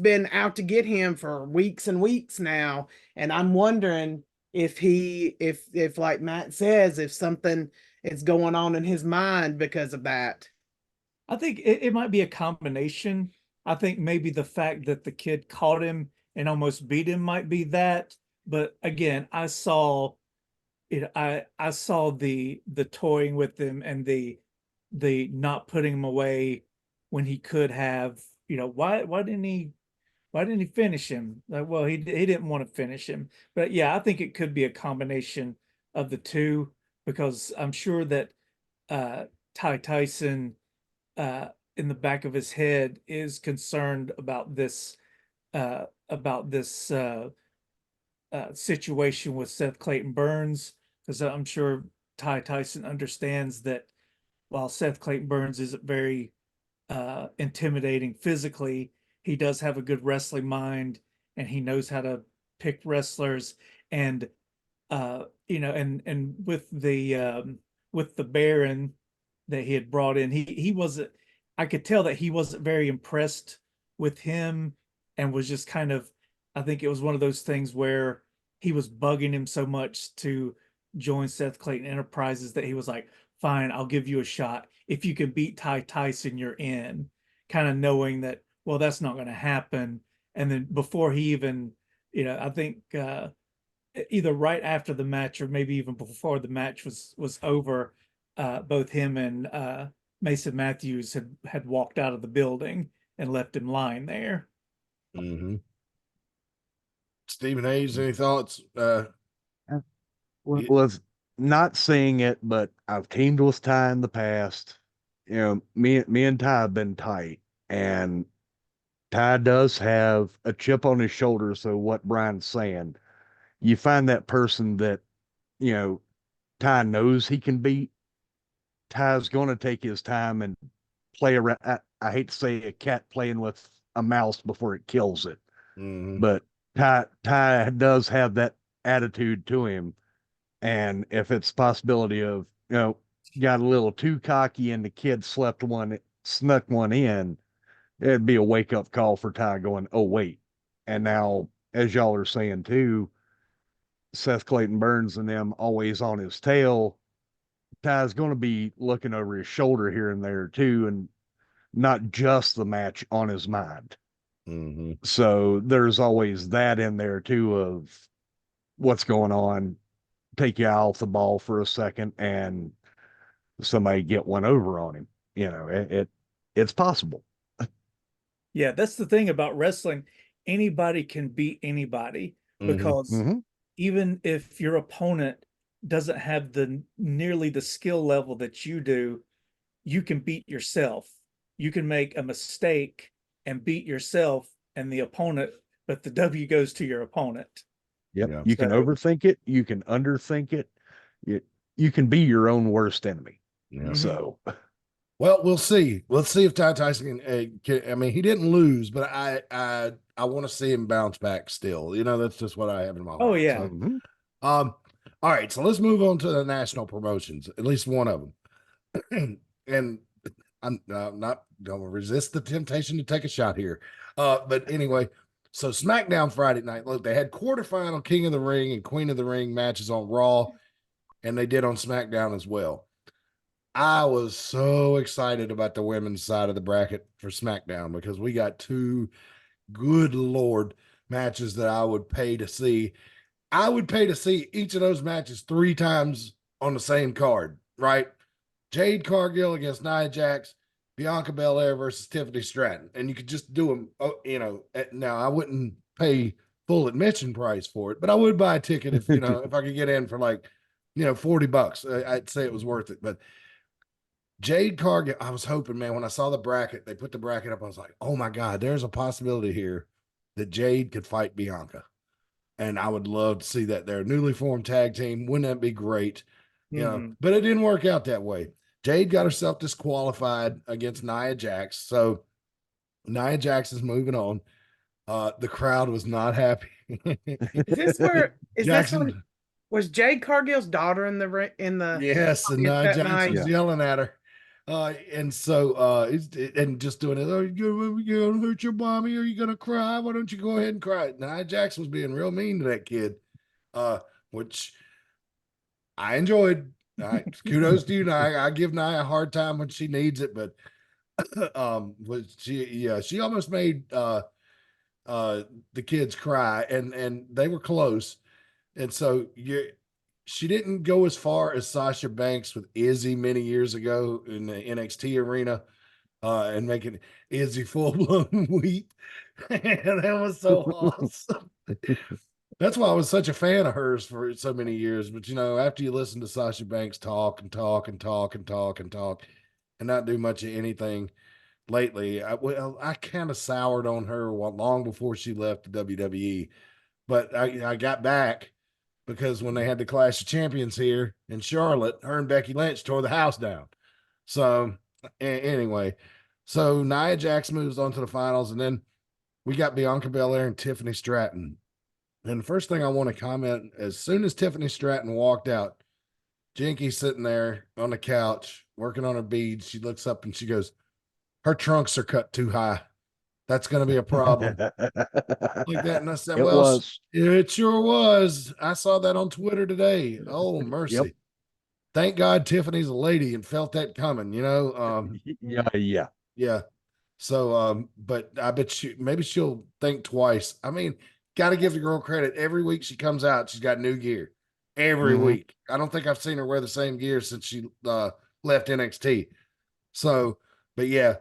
been out to get him for weeks and weeks now. And I'm wondering if like Matt says, if something is going on in his mind because of that. I think it might be a combination. I think maybe the fact that the kid caught him and almost beat him might be that. But again, I saw the toying with him and the not putting him away when he could have, why didn't he finish him? Like, well, he didn't want to finish him. But yeah, I think it could be a combination of the two, because I'm sure that Ty Tyson in the back of his head is concerned about this situation with Seth Clayton Burns, because I'm sure Ty Tyson understands that while Seth Clayton Burns isn't very intimidating physically, he does have a good wrestling mind, and he knows how to pick wrestlers. And and with the Baron that he had brought in, he wasn't, I could tell that he wasn't very impressed with him, and was just kind of, I think it was one of those things where he was bugging him so much to join Seth Clayton Enterprises that he was like, fine, I'll give you a shot. If you can beat Ty Tyson, you're in. Kind of knowing that, well, that's not going to happen. And then before he even, I think either right after the match or maybe even before the match was over, both him and Mason Matthews had walked out of the building and left him lying there. Mm-hmm. Stephen Hayes, any thoughts? Was not seeing it, but I've teamed with Ty in the past. Me and Ty have been tight, and Ty does have a chip on his shoulder. So what Brian's saying, you find that person that, Ty knows he can beat. Ty's going to take his time and play around. I hate to say a cat playing with a mouse before it kills it. Mm-hmm. But Ty does have that attitude to him. And if it's possibility of, got a little too cocky and the kid snuck one in, it'd be a wake up call for Ty going, oh, wait. And now, as y'all are saying too, Seth Clayton Burns and them always on his tail. Ty's going to be looking over his shoulder here and there too, and not just the match on his mind. Mm-hmm. So there's always that in there too of what's going on. Take you off the ball for a second and somebody get one over on him. It's possible. Yeah, that's the thing about wrestling. Anybody can beat anybody, because Mm-hmm. even if your opponent doesn't have nearly the skill level that you do, you can beat yourself. You can make a mistake and beat yourself and the opponent, but the W goes to your opponent. Yep. Yeah. You can overthink it. You can underthink it. You can be your own worst enemy. Yeah. So, well, we'll see. Let's see if Ty Tyson can. I mean, he didn't lose, but I want to see him bounce back still. That's just what I have in my heart. Oh yeah. So, all right. So let's move on to the national promotions. At least one of them. And I'm not going to resist the temptation to take a shot here. But anyway, so SmackDown Friday night. Look, they had quarterfinal King of the Ring and Queen of the Ring matches on Raw, and they did on SmackDown as well. I was so excited about the women's side of the bracket for SmackDown because we got two good Lord matches that I would pay to see. I would pay to see each of those matches 3 times on the same card, right? Jade Cargill against Nia Jax, Bianca Belair versus Tiffany Stratton. And you could just do them, now I wouldn't pay full admission price for it, but I would buy a ticket if, if I could get in for like, $40. I'd say it was worth it. But Jade Cargill, I was hoping, man, when I saw the bracket, they put the bracket up, I was like, oh my God, there's a possibility here that Jade could fight Bianca. And I would love to see that. They're a newly formed tag team. Wouldn't that be great? But it didn't work out that way. Jade got herself disqualified against Nia Jax. So Nia Jax is moving on. The crowd was not happy. Was Jade Cargill's daughter in the yes, and Nia Jax was Yeah. yelling at her. And so and just doing it, are you gonna hurt your mommy? Are you gonna cry? Why don't you go ahead and cry? Nia Jax was being real mean to that kid, which I enjoyed. Kudos to you, Nia. I give Nia a hard time when she needs it, but she almost made the kids cry, and they were close. And so she didn't go as far as Sasha Banks with Izzy many years ago in the NXT arena. and making Izzy full-blown weep. And that was so awesome. That's why I was such a fan of hers for so many years. But you know, after you listen to Sasha Banks talk and talk and talk and talk and talk and not do much of anything lately, I kind of soured on her long before she left the WWE. But I got back because when they had the Clash of Champions here in Charlotte, her and Becky Lynch tore the house down. So anyway, so Nia Jax moves on to the finals, and then we got Bianca Belair and Tiffany Stratton. And the first thing I want to comment, as soon as Tiffany Stratton walked out, Jinky's sitting there on the couch working on her beads. She looks up and she goes, her trunks are cut too high. That's going to be a problem. Like that. And I said, It well, was. it sure was. I saw that on Twitter today. Oh, mercy. Yep. Thank God Tiffany's a lady and felt that coming, you know? Yeah. Yeah. So, but I bet maybe she'll think twice. I mean, got to give the girl credit. Every week she comes out, she's got new gear. Every week. I don't think I've seen her wear the same gear since she left NXT. So, but yeah,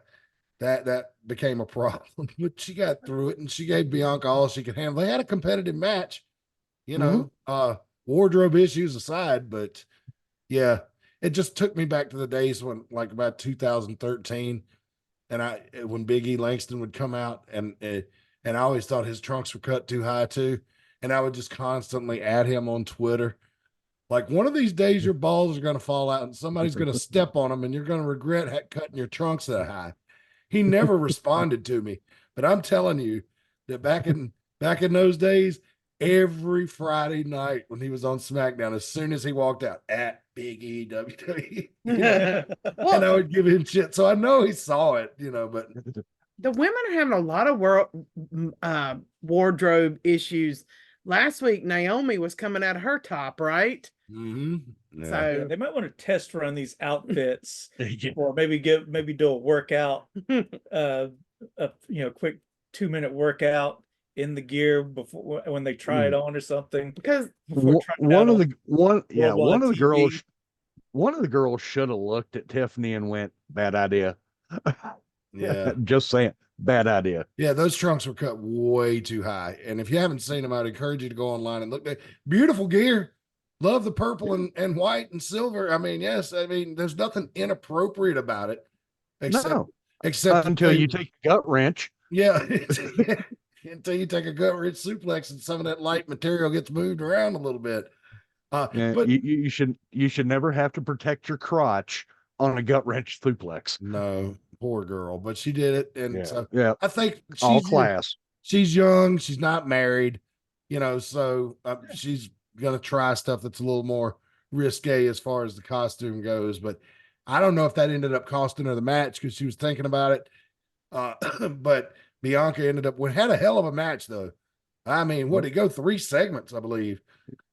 that became a problem. But she got through it, and she gave Bianca all she could handle. They had a competitive match, you know, wardrobe issues aside, but yeah, it just took me back to the days when, like, about 2013, and when Big E Langston would come out, and I always thought his trunks were cut too high too, and I would just constantly add him on Twitter. Like, one of these days, your balls are going to fall out, and somebody's going to step on them, and you're going to regret cutting your trunks that high. He never responded to me, but I'm telling you that back in those days, every Friday night when he was on SmackDown, as soon as he walked out at Big E WWE, and I would give him shit. So I know he saw it, you know, but the women are having a lot of wardrobe issues. Last week, Naomi was coming out of her top, right? Yeah. So they might want to test run these outfits or maybe do a workout, quick 2-minute workout in the gear before when they try it on or something. Because one of the girls should have looked at Tiffany and went, bad idea. Yeah. Just saying, bad idea. Yeah, those trunks were cut way too high. And if you haven't seen them, I'd encourage you to go online and look at beautiful gear. Love the purple and white and silver. I mean, yes, I mean, there's nothing inappropriate about it. Except until you take a gut wrench. Yeah. Until you take a gut wrench suplex and some of that light material gets moved around a little bit. But you should never have to protect your crotch on a gut wrench suplex. No, poor girl, but she did it. And so I think all class. She's young. She's not married, you know, so she's going to try stuff that's a little more risque as far as the costume goes. But I don't know if that ended up costing her the match because she was thinking about it. But Bianca had a hell of a match though. I mean, what did it go 3 segments, I believe.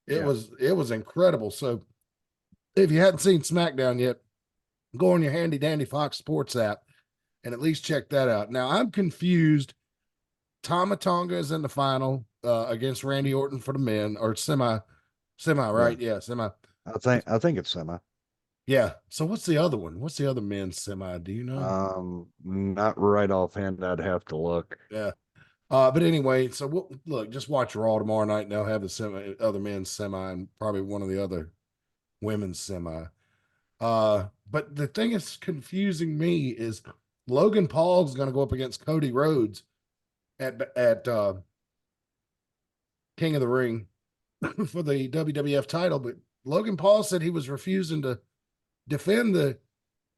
It was incredible. So if you hadn't seen SmackDown yet, go on your handy dandy Fox Sports app and at least check that out. Now I'm confused. Tama Tonga is in the final against Randy Orton for the men, or semi, right? Yeah, semi. I think it's semi. Yeah. So what's the other one? What's the other men's semi? Do you know? Not right offhand. I'd have to look. Yeah. But anyway, so look, just watch Raw tomorrow night, and they'll have the other men's semi and probably one of the other women's semi. But the thing that's confusing me is Logan Paul's going to go up against Cody Rhodes at King of the Ring for the WWF title, but Logan Paul said he was refusing to defend the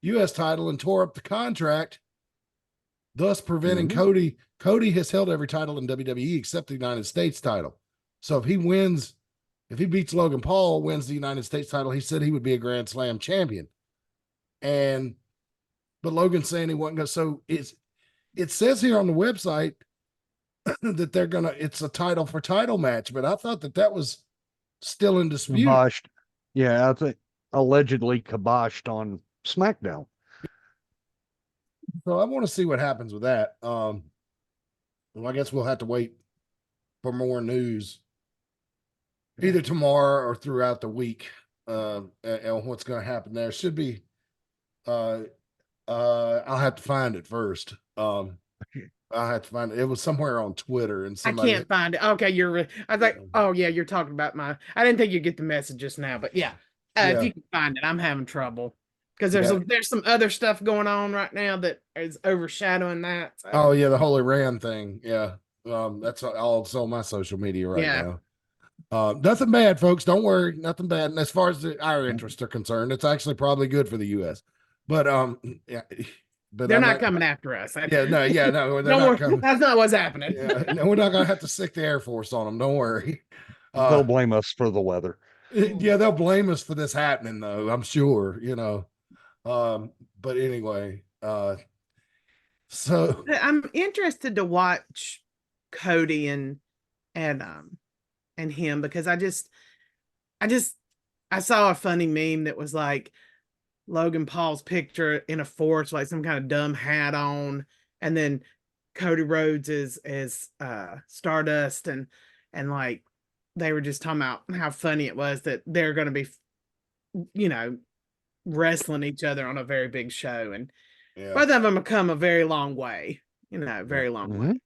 U.S. title and tore up the contract, thus preventing Cody. Cody has held every title in WWE except the United States title. So if he beats Logan Paul, wins the United States title, he said he would be a Grand Slam champion. But Logan's saying he wasn't going to. So it says here on the website that it's a title for title match, but I thought that was still in dispute. Kiboshed. Yeah, I think allegedly kiboshed on SmackDown. So I want to see what happens with that. Well, I guess we'll have to wait for more news either tomorrow or throughout the week on what's going to happen there. Should be I'll have to find it first. I'll have to find it. It was somewhere on Twitter, and I somebody. can't find it. Okay, I was like, Yeah. oh yeah, you're talking about my. I didn't think you'd get the message just now, but yeah, Yeah. if you can find it, I'm having trouble because Yeah. there's some other stuff going on right now that is overshadowing that. So. Oh yeah, the Holy Ram thing. Yeah, that's all on my social media right Yeah. now. Nothing bad, folks. Don't worry, nothing bad. And as far as our interests are concerned, it's actually probably good for the U.S. But yeah, but they're not coming after us. Yeah, no, they're Don't not worry, coming. that's not what's happening. Yeah, no, we're not gonna have to sick the Air Force on them. Don't worry. They'll blame us for the weather. Yeah, they'll blame us for this happening, though. I'm sure. But anyway, so I'm interested to watch Cody and him because I saw a funny meme that was like Logan Paul's picture in a forest, like some kind of dumb hat on, and then Cody Rhodes is Stardust, and like they were just talking about how funny it was that they're going to be, wrestling each other on a very big show, and both of them have come a very long way, very long way.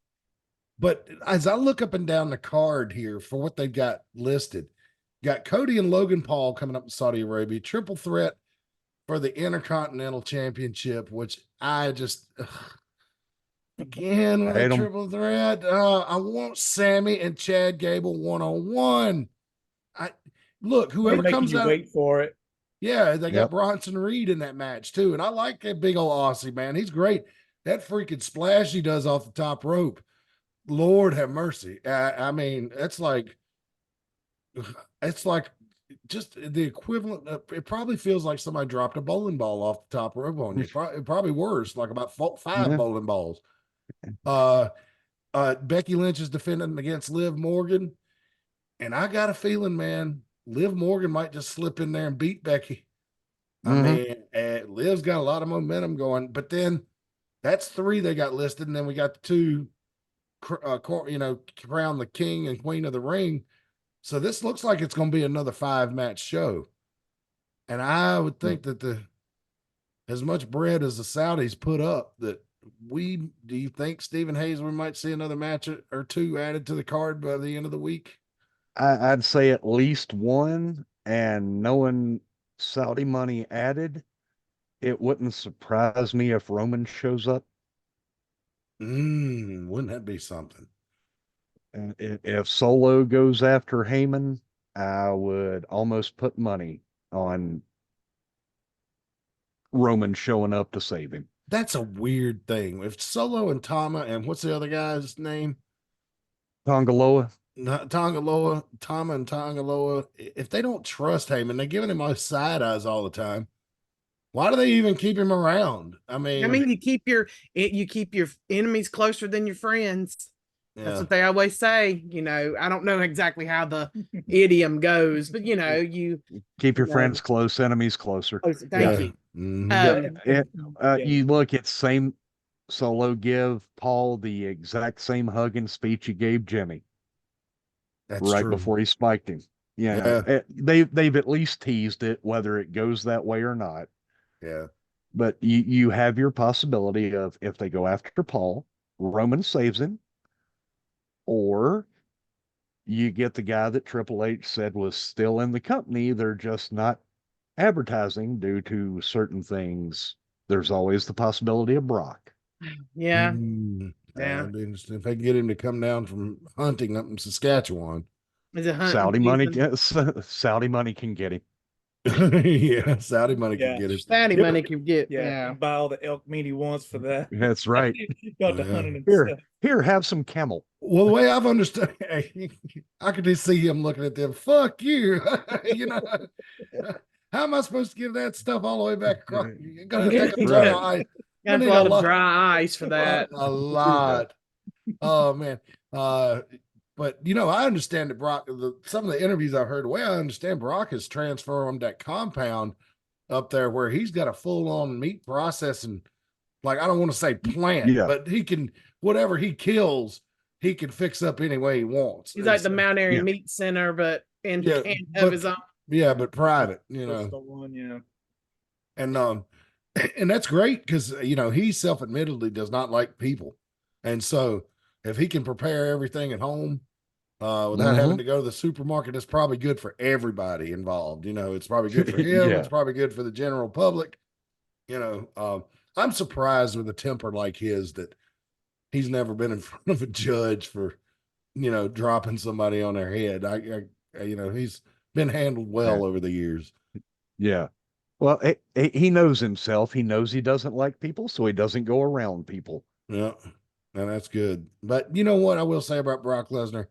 But as I look up and down the card here for what they've got listed, got Cody and Logan Paul coming up in Saudi Arabia, triple threat for the Intercontinental Championship, which I just again with a triple threat. I want Sammy and Chad Gable 1-on-1. Whoever comes out, wait for it. Yeah, they got Bronson Reed in that match too, and I like that big old Aussie, man. He's great. That freaking splash he does off the top rope, Lord have mercy. I mean, it's like just the equivalent of, it probably feels like somebody dropped a bowling ball off the top rope on you. Probably worse, like about 5 bowling balls. Becky Lynch is defending against Liv Morgan, and I got a feeling, man, Liv Morgan might just slip in there and beat Becky. I mean, Liv's got a lot of momentum going, but then that's 3 they got listed, and then we got the 2, crown the king and queen of the ring. So this looks like it's going to be another 5-match show, and I would think that as much bread as the Saudis put up, do you think Stephen Hayes, we might see another match or 2 added to the card by the end of the week? I'd say at least 1, and knowing Saudi money added, it wouldn't surprise me if Roman shows up. Wouldn't that be something? And if Solo goes after Heyman, I would almost put money on Roman showing up to save him. That's a weird thing. If Solo and Tama and what's the other guy's name? Tongaloa. Tama and Tongaloa, if they don't trust Heyman, they're giving him those side eyes all the time. Why do they even keep him around? I mean, you keep your enemies closer than your friends. That's what they always say. I don't know exactly how the idiom goes, but you keep your friends close, enemies closer. Thank you. You look at same Solo give Paul the exact same hug and speech he gave Jimmy. That's right true. Before he spiked him. They've at least teased it, whether it goes that way or not. Yeah. But you have your possibility of, if they go after Paul, Roman saves him, or you get the guy that Triple H said was still in the company. They're just not advertising due to certain things. There's always the possibility of Brock. Yeah. That'd be interesting if they get him to come down from hunting up in Saskatchewan. Is it hunting Saudi money? Saudi money can get him. Yeah, Saudi money can get him. Saudi money can get. Buy all the elk meat he wants for that. That's right. Got to hunting Here, have some camel. Well, the way I've understood, I could just see him looking at them. Fuck you. How am I supposed to get that stuff all the way back across? You're gonna take a ton of ice. Got a lot of dry ice for that. A lot. Oh man. But I understand that Brock. Some of the interviews I've heard, the way I understand, Brock is transferring that compound up there where he's got a full-on meat processing. Like, I don't want to say plant, but he can, whatever he kills, he can fix up any way he wants. He's like the Mount Airy Meat Center, but in of his own. Yeah, but private, That's the one, And And that's great because, he self-admittedly does not like people. And so if he can prepare everything at home without having to go to the supermarket, it's probably good for everybody involved. It's probably good for him. Yeah. It's probably good for the general public. I'm surprised with a temper like his that he's never been in front of a judge for, dropping somebody on their head. He's been handled well over the years. Yeah. Well, he knows himself. He knows he doesn't like people, so he doesn't go around people. Yeah, and that's good. But you know what I will say about Brock Lesnar?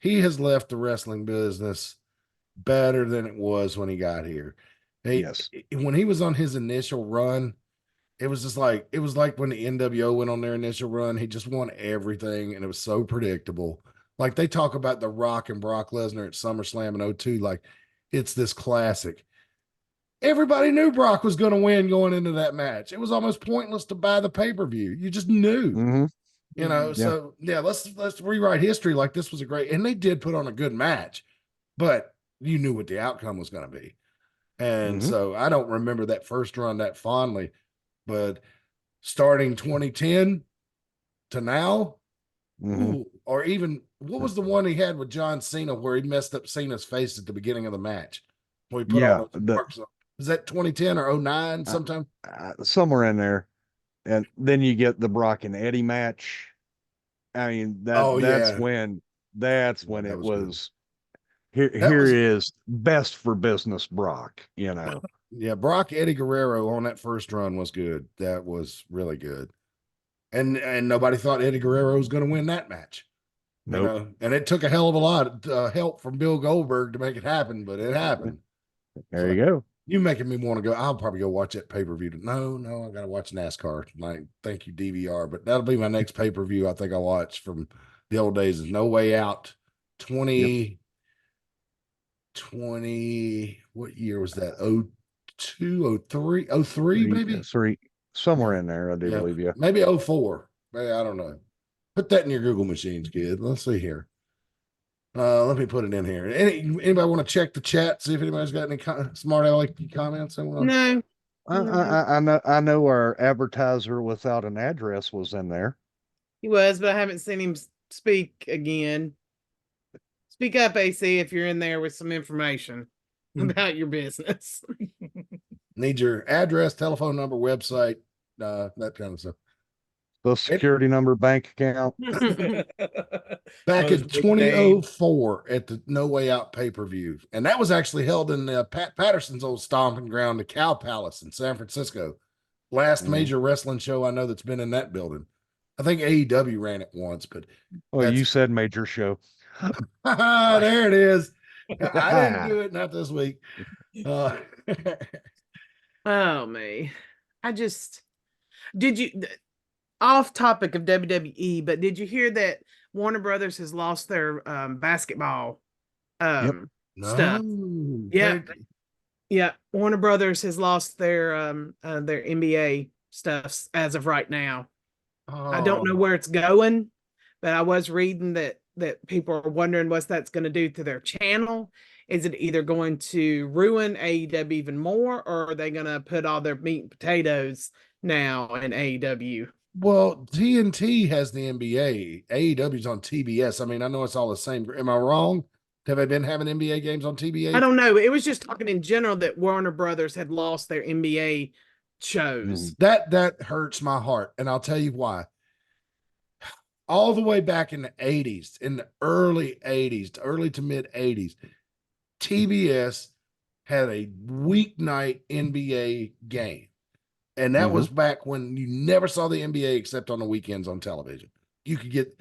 He has left the wrestling business better than it was when he got here. Yes. When he was on his initial run, it was like when the NWO went on their initial run. He just won everything, and it was so predictable. Like they talk about The Rock and Brock Lesnar at SummerSlam in 2002, like it's this classic. Everybody knew Brock was going to win going into that match. It was almost pointless to buy the pay-per-view. You just knew, So yeah, let's rewrite history. Like this was a great, and they did put on a good match, but you knew what the outcome was going to be. And so I don't remember that first run that fondly, but starting 2010 to now, or even what was the one he had with John Cena where he messed up Cena's face at the beginning of the match? Where he put all those marks on. Was that 2010 or 09 sometime? Somewhere in there. And then you get the Brock and Eddie match. I mean, that's when it was here is best for business Brock, Yeah, Brock Eddie Guerrero on that first run was good. That was really good. And nobody thought Eddie Guerrero was going to win that match. Nope. And it took a hell of a lot of help from Bill Goldberg to make it happen, but it happened. There you go. You making me want to go. I'll probably go watch that pay-per-view. No, I got to watch NASCAR tonight. Thank you, DVR. But that'll be my next pay-per-view I think I'll watch from the old days is No Way Out 20, what year was that? 02, 03, 03 maybe? 3, somewhere in there, I do believe, yeah. Maybe 04. Maybe, I don't know. Put that in your Google machines, kid. Let's see here. Let me put it in here. Anybody want to check the chat, see if anybody's got any smart aleck comments? No. I know our advertiser without an address was in there. He was, but I haven't seen him speak again. Speak up, AC, if you're in there with some information about your business. Need your address, telephone number, website, that kind of stuff. Social security number, bank account. Back in 2004 at the No Way Out pay-per-view. And that was actually held in Pat Patterson's old stomping ground, the Cow Palace in San Francisco. Last major wrestling show I know that's been in that building. I think AEW ran it once, but you said major show. There it is. I didn't do it, not this week. Oh, me. Did you, off topic of WWE, but did you hear that Warner Brothers has lost their basketball stuff? Yeah. Warner Brothers has lost their NBA stuff as of right now. I don't know where it's going, but I was reading that people are wondering what that's going to do to their channel. Is it either going to ruin AEW even more, or are they going to put all their meat and potatoes now in AEW? Well, TNT has the NBA. AEW's on TBS. I mean, I know it's all the same. Am I wrong? Have they been having NBA games on TBS? I don't know. It was just talking in general that Warner Brothers had lost their NBA shows. That hurts my heart, and I'll tell you why. All the way back in the 80s, in the early 80s, early to mid 80s, TBS had a weeknight NBA game. And that was back when you never saw the NBA except on the weekends on television. You could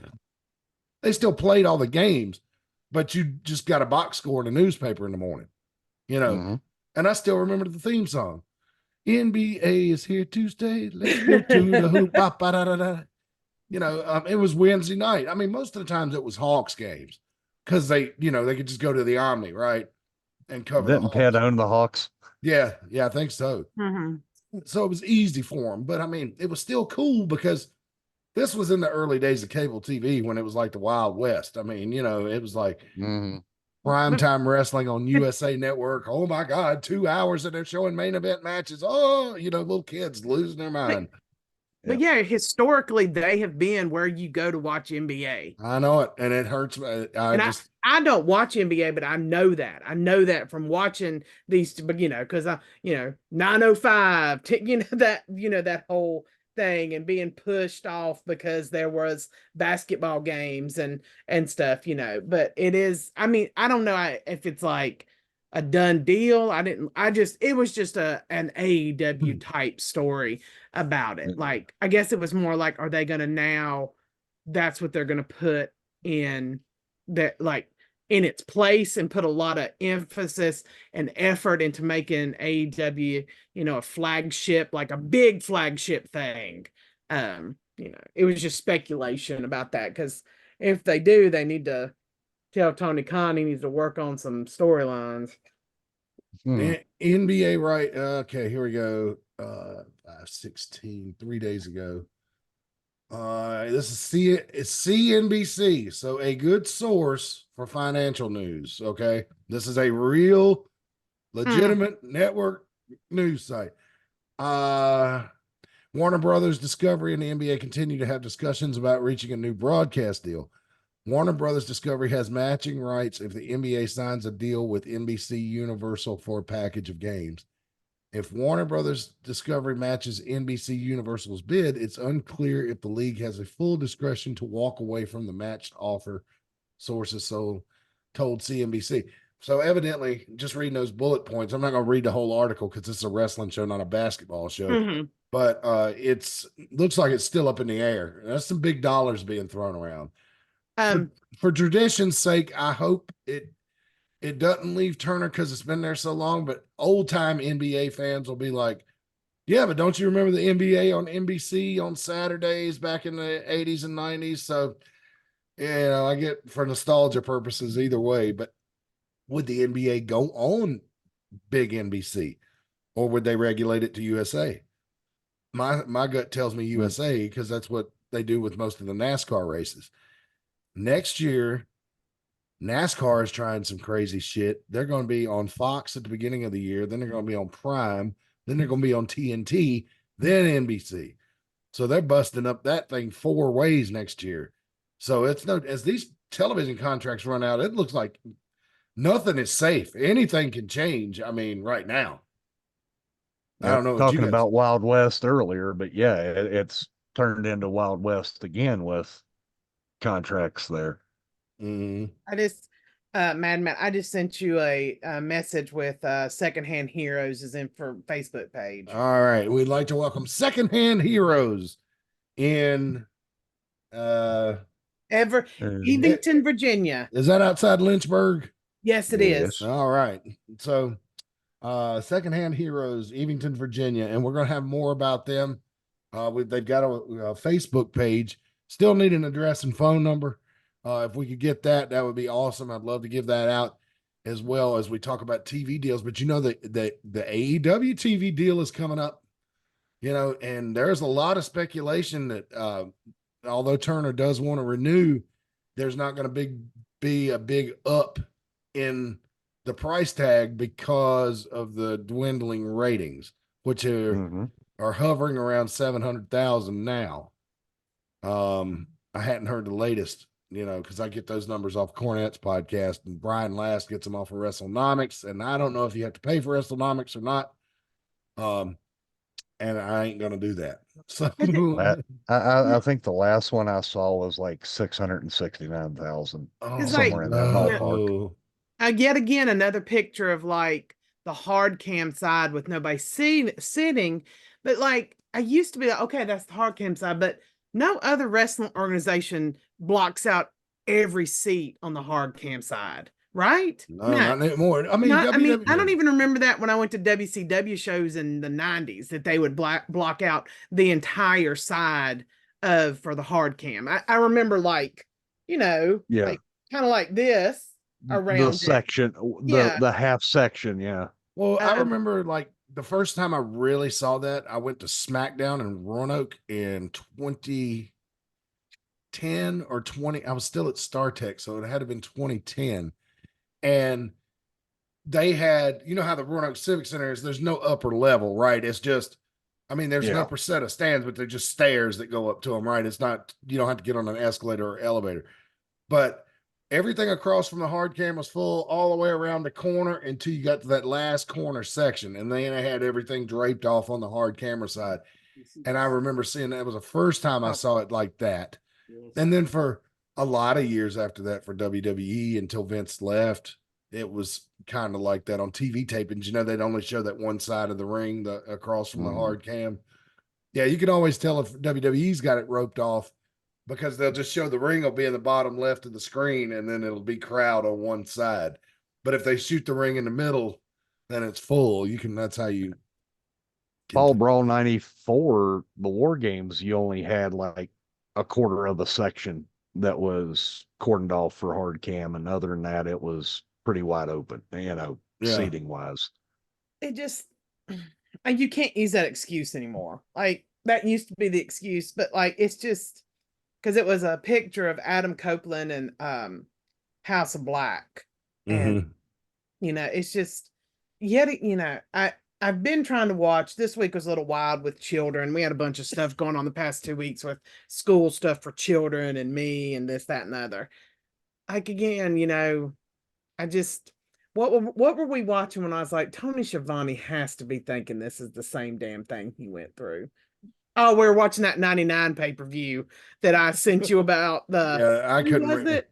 they still played all the games, but you just got a box score in a newspaper in the morning, And I still remember the theme song. NBA is here to stay. Let's go to the hoop. It was Wednesday night. I mean, most of the times it was Hawks games because they could just go to the Omni, right? And cover Didn't Pat own the Hawks? Yeah, I think so. So it was easy for them. But I mean, it was still cool because this was in the early days of cable TV when it was like the Wild West. I mean, it was like primetime wrestling on USA Network. Oh my God, 2 hours and they're showing main event matches. Oh, little kids losing their mind. But yeah, historically they have been where you go to watch NBA. I know it, and it hurts. I don't watch NBA, but I know that. I know that from watching these, but because 905, that whole thing, and being pushed off because there was basketball games and stuff, But it is. I mean, I don't know if it's like a done deal. It was just an AEW type story about it. Like, I guess it was more like, are they gonna now, that's what they're gonna put in that, like, in its place, and put a lot of emphasis and effort into making AEW, a flagship, like a big flagship thing. It was just speculation about that, because if they do, they need to tell Tony Khan he needs to work on some storylines. NBA, right? Okay, here we go. 5/16, 3 days ago. This is it's CNBC, so a good source for financial news. Okay, this is a real, legitimate network news site. Warner Brothers Discovery and the NBA continue to have discussions about reaching a new broadcast deal. Warner Brothers Discovery has matching rights if the NBA signs a deal with NBC Universal for a package of games. If Warner Brothers Discovery matches NBC Universal's bid, it's unclear if the league has a full discretion to walk away from the matched offer, sources told CNBC. So evidently, just reading those bullet points, I'm not going to read the whole article because it's a wrestling show, not a basketball show. Mm-hmm. But looks like it's still up in the air. That's some big dollars being thrown around. For tradition's sake, I hope it doesn't leave Turner because it's been there so long, but old time NBA fans will be like, yeah, but don't you remember the NBA on NBC on Saturdays back in the 80s and 90s? So, I get for nostalgia purposes either way, but would the NBA go on big NBC, or would they regulate it to USA? My gut tells me USA, because that's what they do with most of the NASCAR races. Next year, NASCAR is trying some crazy shit. They're going to be on Fox at the beginning of the year. Then they're going to be on Prime. Then they're going to be on TNT, then NBC. So they're busting up that thing 4 ways next year. So as these television contracts run out, it looks like nothing is safe. Anything can change. I mean, right now. I don't know. Talking about Wild West earlier, but yeah, it's turned into Wild West again with contracts there. I just, Mad, I just sent you a message with Secondhand Heroes is in for Facebook page. All right, we'd like to welcome Secondhand Heroes in Evington, Virginia. Is that outside Lynchburg? Yes, it is. All right, so Secondhand Heroes, Evington, Virginia, and we're going to have more about them. They've got a Facebook page. Still need an address and phone number. If we could get that would be awesome. I'd love to give that out, as well as we talk about TV deals. But the AEW TV deal is coming up, and there's a lot of speculation that although Turner does want to renew, there's not going to be a big up in the price tag because of the dwindling ratings, which are hovering around 700,000 now. I hadn't heard the latest, because I get those numbers off Cornette's podcast, and Brian Last gets them off of WrestleNomics, and I don't know if you have to pay for WrestleNomics or not. And I ain't gonna do that. So I think the last one I saw was like 669,000, somewhere in that ballpark. Yet again, another picture of like the hard cam side with nobody sitting, but like I used to be like, okay, that's the hard cam side, but no other wrestling organization blocks out every seat on the hard cam side, right? No, not anymore. I mean, I don't even remember that when I went to WCW shows in the 90s that they would block out the entire side for the hard cam. I remember like, like kind of like this around the section, the half section. Yeah. Well, I remember like the first time I really saw that, I went to SmackDown in Roanoke in 2010 or 20. I was still at StarTech, so it had to have been 2010. and they had, you know how the Roanoke Civic Center is, there's no upper level, right? It's just, I mean, there's an upper set of stands, but they're just stairs that go up to them, right? It's not, you don't have to get on an escalator or elevator. But everything across from the hard cam was full all the way around the corner until you got to that last corner section. And then they had everything draped off on the hard camera side. And I remember seeing that. It was the first time I saw it like that. And then for a lot of years after that for WWE until Vince left, it was kind of like that on TV tapings. You know, they'd only show that one side of the ring, across from the hard cam. Yeah, you can always tell if WWE's got it roped off because they'll just show the ring will be in the bottom left of the screen and then it'll be crowd on one side. But if they shoot the ring in the middle, then it's full. That's how you. Fall Brawl 94, the War Games, you only had like a quarter of the section that was cordoned off for hard cam. And other than that, it was pretty wide open, seating wise. It just, you can't use that excuse anymore. Like, that used to be the excuse, but like, it's just because it was a picture of Adam Copeland and House of Black. And, it's just, I've been trying to watch. This week was a little wild with children. We had a bunch of stuff going on the past 2 weeks with school stuff for children and me and this, that, and the other. Like, again, I just, what were we watching when I was like, Tony Schiavone has to be thinking this is the same damn thing he went through. Oh, we were watching that 99 pay-per-view that I sent you about I couldn't. Was it?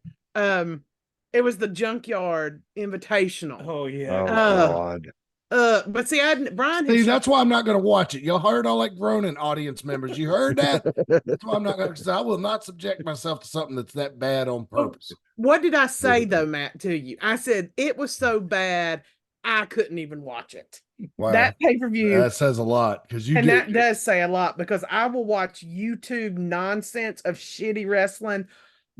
It was the Junkyard Invitational. Oh yeah. Oh God. But see, Brian. See, that's why I'm not going to watch it. Y'all heard all like groaning audience members. You heard that? That's why I'm not going to, because I will not subject myself to something that's that bad on purpose. What did I say though, Matt, to you? I said it was so bad I couldn't even watch it. Wow. That pay-per-view. That says a lot because that does say a lot because I will watch YouTube nonsense of shitty wrestling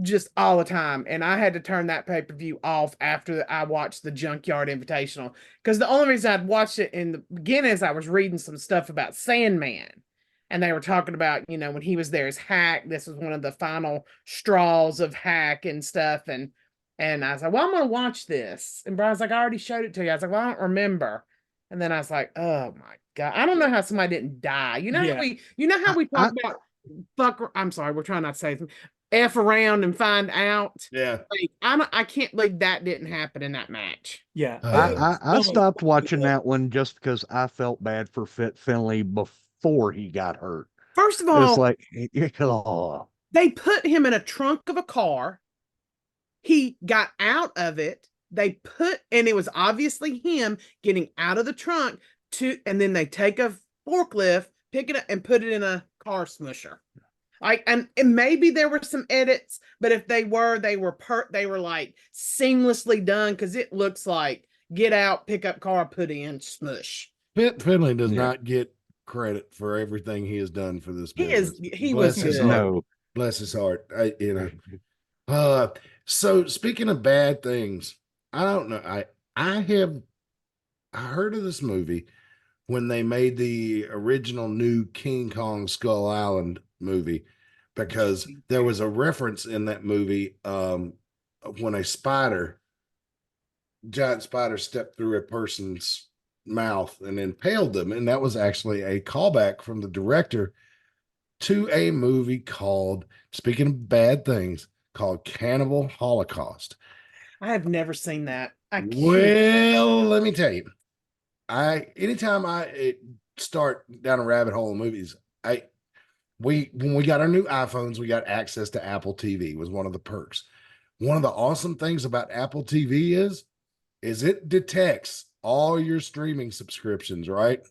just all the time. And I had to turn that pay-per-view off after I watched the Junkyard Invitational. Because the only reason I'd watched it in the beginning is I was reading some stuff about Sandman. And they were talking about, when he was there as Hack, this was one of the final straws of Hack and stuff. And I was like, well, I'm going to watch this. And Brian's like, I already showed it to you. I was like, well, I don't remember. And then I was like, oh my God. I don't know how somebody didn't die. How we talk about fuck. I'm sorry. We're trying not to say F around and find out. Yeah. Like, I can't believe that didn't happen in that match. Yeah. I stopped watching that one just because I felt bad for Finley before he got hurt. First of all, it's like, they put him in a trunk of a car. He got out of it. And it was obviously him getting out of the trunk and then they take a forklift, pick it up and put it in a car smusher. Like, and maybe there were some edits, but if they were like seamlessly done. Cause it looks like get out, pick up car, put in, smush. Finley does not get credit for everything he has done for this business. Bless his heart. So speaking of bad things, I don't know. I heard of this movie when they made the original new King Kong Skull Island movie, because there was a reference in that movie when a giant spider stepped through a person's mouth and impaled them. And that was actually a callback from the director to a movie called, speaking of bad things, called Cannibal Holocaust. I have never seen that. Well, let me tell you, anytime I start down a rabbit hole of movies, when we got our new iPhones, we got access to Apple TV. Was one of the perks. One of the awesome things about Apple TV is it detects all your streaming subscriptions, right?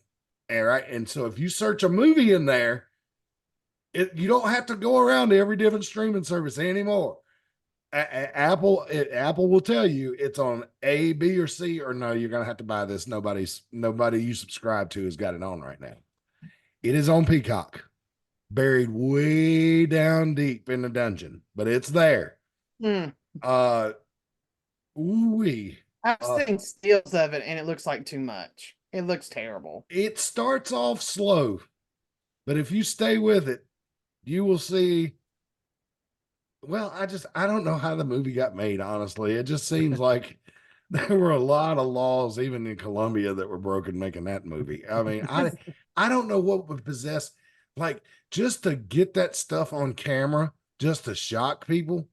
And so if you search a movie in there, you don't have to go around to every different streaming service anymore. Apple will tell you it's on A, B, or C, or no, you're gonna have to buy this. Nobody you subscribe to has got it on right now. It is on Peacock, buried way down deep in the dungeon, but it's there. I've seen stills of it and it looks like too much. It looks terrible. It starts off slow, but if you stay with it, you will see. Well, I don't know how the movie got made, honestly. It just seems like there were a lot of laws, even in Colombia, that were broken making that movie. I mean, I don't know what would possess, like, just to get that stuff on camera, just to shock people.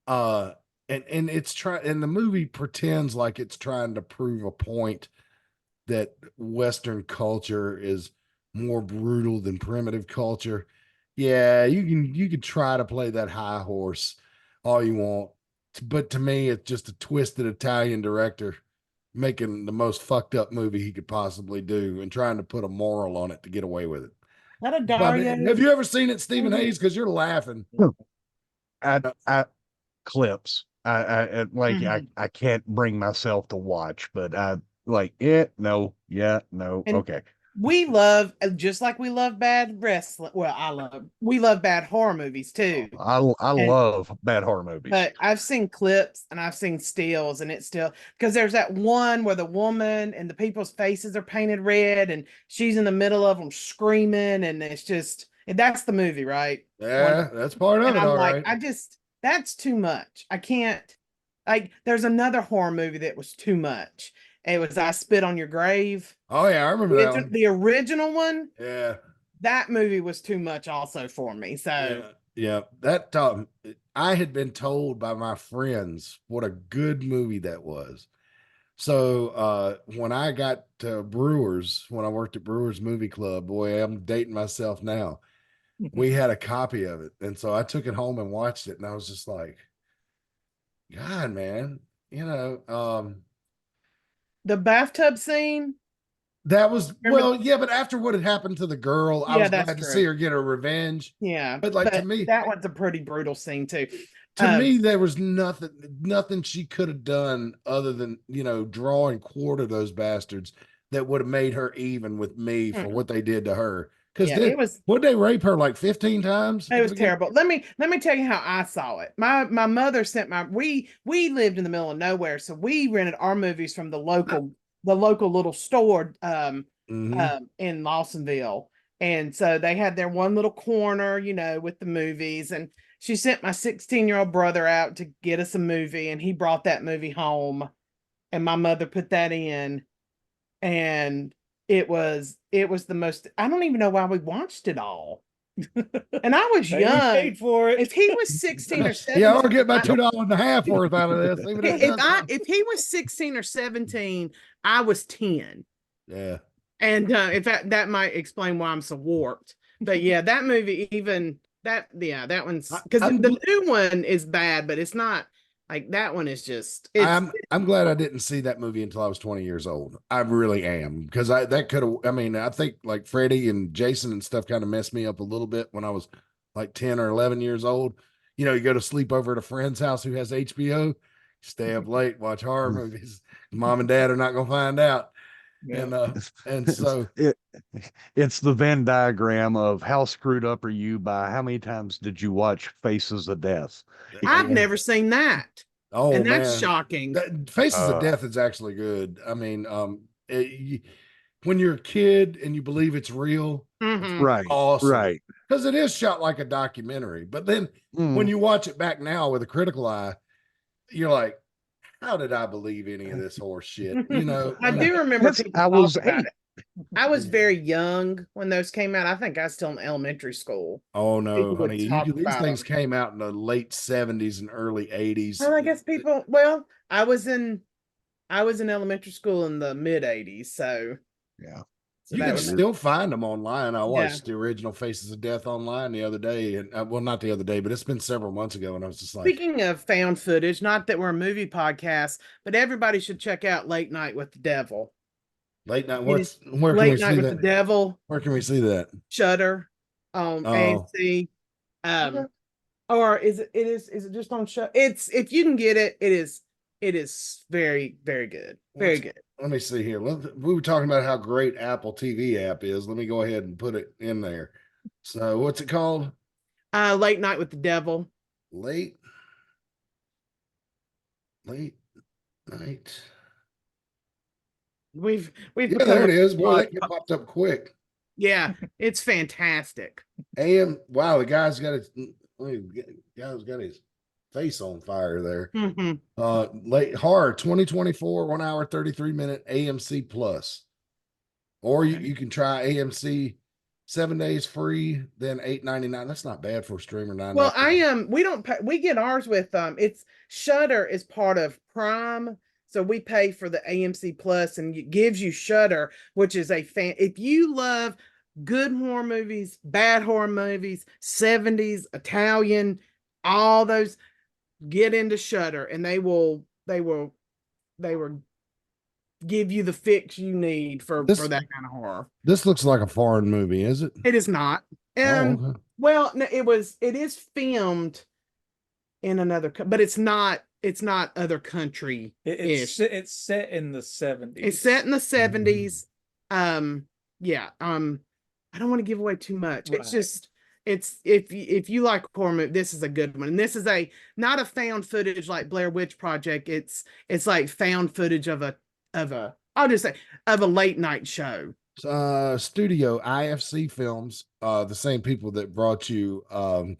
And it's trying, and the movie pretends like it's trying to prove a point that Western culture is more brutal than primitive culture. Yeah, you can try to play that high horse all you want, but to me, it's just a twisted Italian director making the most fucked up movie he could possibly do and trying to put a moral on it to get away with it. Not a But Dario. have you ever seen it, Stephen Hayes? Because you're laughing. I clips. Like Mhm. I can't bring myself to watch, but I like it. No, yeah, no, And okay. we love, just like we love bad wrestling. Well, we love bad horror movies too. I And love bad horror movies. but I've seen clips and I've seen stills, and it's still, because there's that one where the woman and the people's faces are painted red and she's in the middle of them screaming, and it's just, and that's the movie, right? Yeah, that's part of And it. I'm All like, right. that's too much. I can't, like, there's another horror movie that was too much. It was I Spit on Your Grave. Oh yeah, I remember that one. The original one, Yeah, that movie was too much also for me. So yeah. That I had been told by my friends what a good movie that was. So when I got to Brewers, when I worked at Brewers Movie Club, boy, I'm dating myself now. We had a copy of it, and so I took it home and watched it, and I was just like, God, man, you know, the bathtub scene, that was, remember? well, yeah, but after what had happened to the girl, I Yeah, was that's glad to true. see her get her revenge. Yeah, But like but that one's a pretty brutal scene too. to me, there was nothing she could have done other than, draw and quarter those bastards that would have made her even with me for what they did to her. Because yeah, would they rape her like 15 times? it was terrible. Let me tell you how I saw it. My mother sent we lived in the middle of nowhere, so we rented our movies from the local little store in Lawsonville. And so they had their one little corner, with the movies. And she sent my 16-year-old brother out to get us a movie, and he brought that movie home, and my mother put that in, and it was the most, I don't even know why we watched it all. And I was Hey, we young. paid for it. If he was 16 or 17, Yeah, I'll get my $2.50 worth out of this. if he was 16 or 17, I was 10. Yeah. And in fact, that might explain why I'm so warped. But yeah, that movie, even that one's, because the new one is bad, but it's not like that one is just. I'm glad I didn't see that movie until I was 20 years old. I really am, because that could have. I mean, I think like Freddie and Jason and stuff kind of messed me up a little bit when I was like 10 or 11 years old. You go to sleep over at a friend's house who has HBO, stay up late, watch horror movies. Mom and dad are not gonna find out. Yeah. And so it's the Venn diagram of how screwed up are you by how many times did you watch Faces of Death? I've never seen that. Oh, and that's man. shocking. Faces of Death is actually good. I mean, when you're a kid and you believe it's real, Right, awesome. right. Because it is shot like a documentary. But then when you watch it back now with a critical eye, you're like, how did I believe any of this horse shit? I do remember I was 8. I was very young when those came out. I think I was still in elementary school. Oh no, People would honey. talk These about things them. came out in the late 70s and early 80s. Well, I guess people, I was in elementary school in the mid 80s, so Yeah. so You that can was still find them online. I watched the original Faces of Death online the other day, and well, not the other day, but it's been several months ago, and I was just like, Speaking of found footage, not that we're a movie podcast, but everybody should check out Late Night with the Devil. Late night. It is Where can we Late Night see with that? the Devil, Where can we see that? Shudder, AMC, or is it just on show? It's, if you can get it, it is very, very good. Very good. Let me see here. We were talking about how great Apple TV app is. Let me go ahead and put it in there. So what's it called? Late Night with the Devil. Late night. We've Yeah, there it is. Boy, that popped up quick. Yeah, it's fantastic. Wow, the guy's got his face on fire there. Mm-hmm. Late horror 2024, 1 hour, 33-minute AMC Plus. Or you can try AMC 7 days free, then $8.99. That's not bad for a streamer. Well, we don't pay, we get ours with it's Shudder is part of Prime. So we pay for the AMC Plus and it gives you Shudder, which is a fan. If you love good horror movies, bad horror movies, 70s, Italian, all those, get into Shudder and they will give you the fix you need for that kind of horror. This looks like a foreign movie, is it? It is not. Okay. Well, no, it is filmed in another, but it's not other country. It's set in the 70s. It's set in the 70s. Yeah. I don't want to give away too much. Right. It's just, it's, if you like horror movie, this is a good one. And this is not a found footage like Blair Witch Project. It's like found footage of a I'll just say of a late night show. Studio IFC Films, the same people that brought you what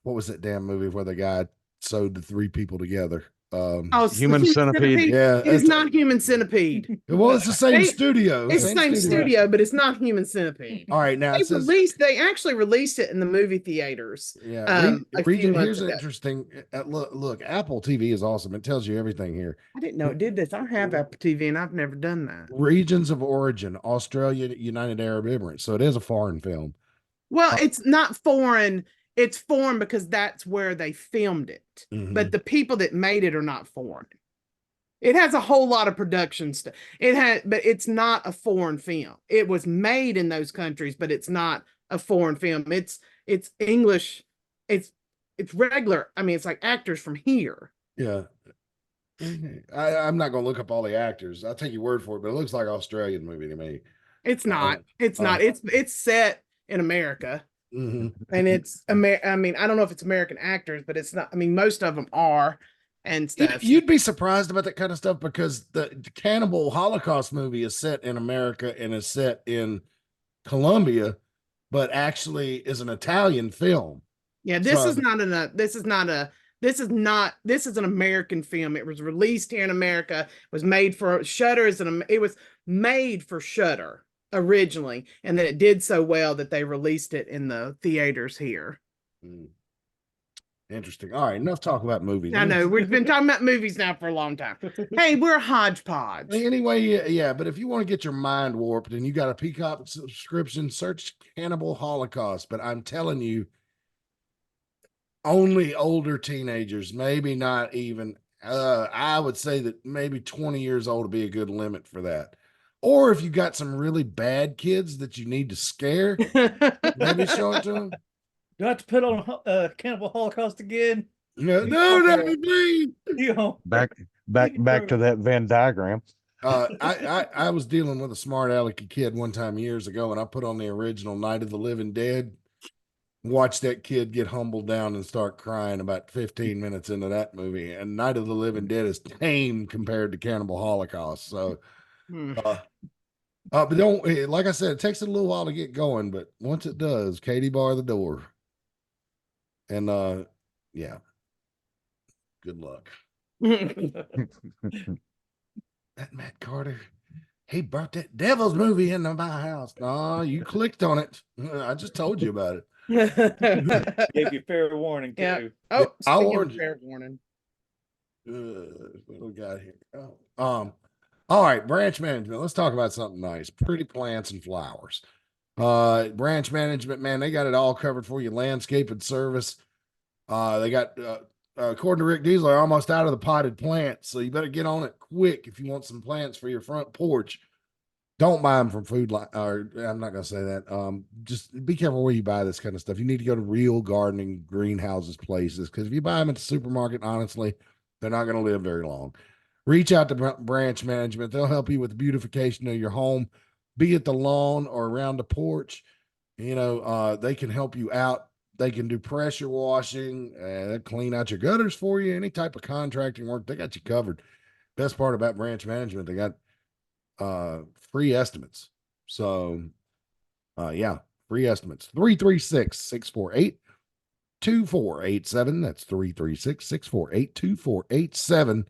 was that damn movie where the guy sewed the 3 people together? Human Centipede. Yeah, it's not Human Centipede. Well, it's the same studio. It's the same studio, but it's not Human Centipede. All right, now they actually released it in the movie theaters. Yeah, Region, here's an interesting look. Apple TV is awesome. It tells you everything here. I didn't know it did this. I have Apple TV and I've never done that. Regions of origin: Australia, United Arab Emirates. So it is a foreign film. Well, it's not foreign. It's foreign because that's where they filmed it. But the people that made it are not foreign. It has a whole lot of production stuff. But it's not a foreign film. It was made in those countries, but it's not a foreign film. It's English. It's regular. I mean, it's like actors from here. Yeah. I'm not going to look up all the actors. I'll take your word for it, but it looks like an Australian movie to me. It's not. It's not. It's set in America. And it's I mean, I don't know if it's American actors, but it's not. I mean, most of them are and stuff. You'd be surprised about that kind of stuff because the Cannibal Holocaust movie is set in America and is set in Colombia, but actually is an Italian film. Yeah, this is an American film. It was released here in America. It was made for Shudder. It was made for Shudder originally, and then it did so well that they released it in the theaters here. Interesting. All right, enough talk about movies. I know we've been talking about movies now for a long time. Hey, we're a hodgepodge. Anyway, yeah, but if you want to get your mind warped and you got a Peacock subscription, search Cannibal Holocaust. But I'm telling you, only older teenagers, maybe not even. I would say that maybe 20 years old would be a good limit for that. Or if you got some really bad kids that you need to scare, maybe show it to them. Do I have to put on Cannibal Holocaust again? No, please. Back to that Venn diagram. I was dealing with a smart alecky kid one time years ago, and I put on the original Night of the Living Dead. Watch that kid get humbled down and start crying about 15 minutes into that movie. And Night of the Living Dead is tame compared to Cannibal Holocaust. So, but don't, like I said, it takes a little while to get going, but once it does, Katie bar the door. And yeah, good luck. That Matt Carter, he brought that Devil's movie into my house. No, you clicked on it. I just told you about it. Gave you fair warning too. Yeah. Oh, I warned you. Fair warning. What we got here? All right, branch management. Let's talk about something nice. Pretty plants and flowers. Branch management, man, they got it all covered for you. Landscape and service. They got according to Rick Diesel, they're almost out of the potted plants, so you better get on it quick if you want some plants for your front porch. Don't buy them from Food Line, or I'm not going to say that. Just be careful where you buy this kind of stuff. You need to go to real gardening greenhouses places, because if you buy them at the supermarket, honestly, they're not going to live very long. Reach out to branch management. They'll help you with the beautification of your home, be it the lawn or around the porch. You know, they can help you out. They can do pressure washing, clean out your gutters for you, any type of contracting work. They got you covered. Best part about branch management, they got free estimates. So yeah, free estimates. 336-648 2487. That's 336-648-2487.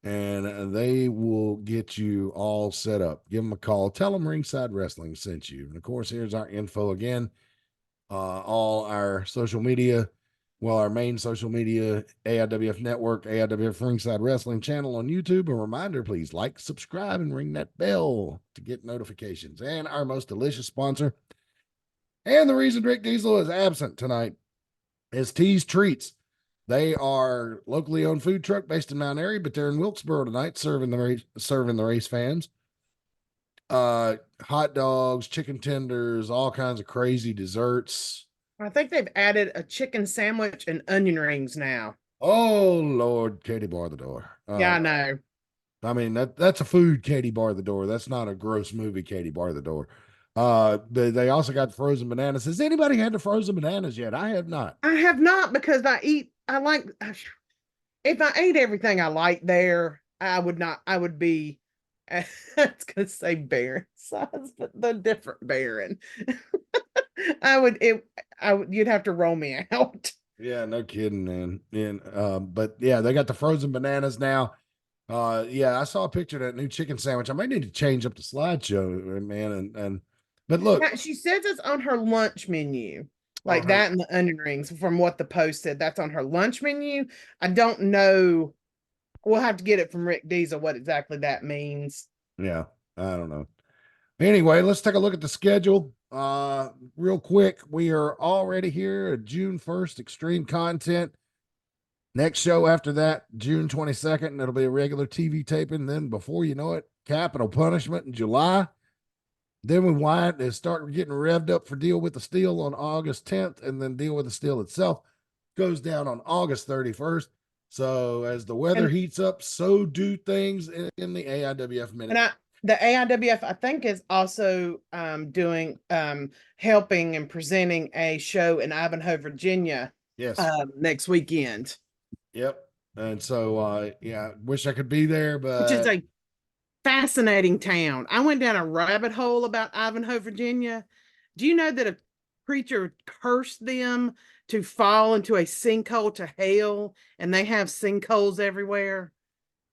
And they will get you all set up. Give them a call. Tell them Ringside Wrestling sent you. And of course, here's our info again. All our social media. Well, our main social media, AIWF Network, AIWF Ringside Wrestling channel on YouTube. A reminder, please like, subscribe, and ring that bell to get notifications. And our most delicious sponsor, and the reason Rick Diesel is absent tonight, is T's Treats. They are locally owned food truck based in Mount Airy, but they're in Wilkesboro tonight serving the race fans. Hot dogs, chicken tenders, all kinds of crazy desserts. I think they've added a chicken sandwich and onion rings now. Oh Lord, Katie, bar the door. Yeah, I know. I mean, that's a food, Katie, bar the door. That's not a gross movie, Katie, bar the door. They also got frozen bananas. Has anybody had the frozen bananas yet? I have not. I have not, because if I ate everything I like there, I would be, I was going to say barren size, but the different barren. You'd have to roll me out. Yeah, no kidding, man. And, but yeah, they got the frozen bananas now. Yeah, I saw a picture of that new chicken sandwich. I might need to change up the slideshow, man. But look, now, she says it's on her lunch menu, like that and the onion rings. From what the post said, that's on her lunch menu. I don't know. We'll have to get it from Rick Diesel what exactly that means. Yeah, I don't know. Anyway, let's take a look at the schedule. Real quick, we are already here at June 1st, Extreme Content. Next show after that, June 22nd, and it'll be a regular TV taping. Then before you know it, Capital Punishment in July. Then we start getting revved up for Deal with the Steel on August 10th, and then Deal with the Steel itself goes down on August 31st. So as the weather heats up, so do things in the AIWF Minute. And the AIWF, I think, is also helping and presenting a show in Ivanhoe, Virginia. Yes. Next weekend. Yep. And so, yeah, wish I could be there, but which is a fascinating town. I went down a rabbit hole about Ivanhoe, Virginia. Do you know that a preacher cursed them to fall into a sinkhole to hell, and they have sinkholes everywhere?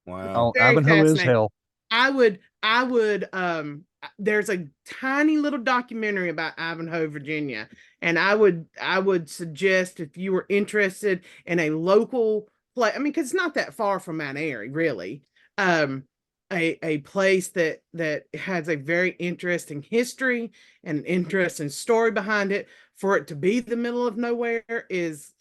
Wow. Oh, Ivanhoe is hell. I would there's a tiny little documentary about Ivanhoe, Virginia, and I would suggest, if you were interested in a local place, I mean, because it's not that far from Mount Airy, really, a place that has a very interesting history and an interesting story behind it, for it to be the middle of nowhere is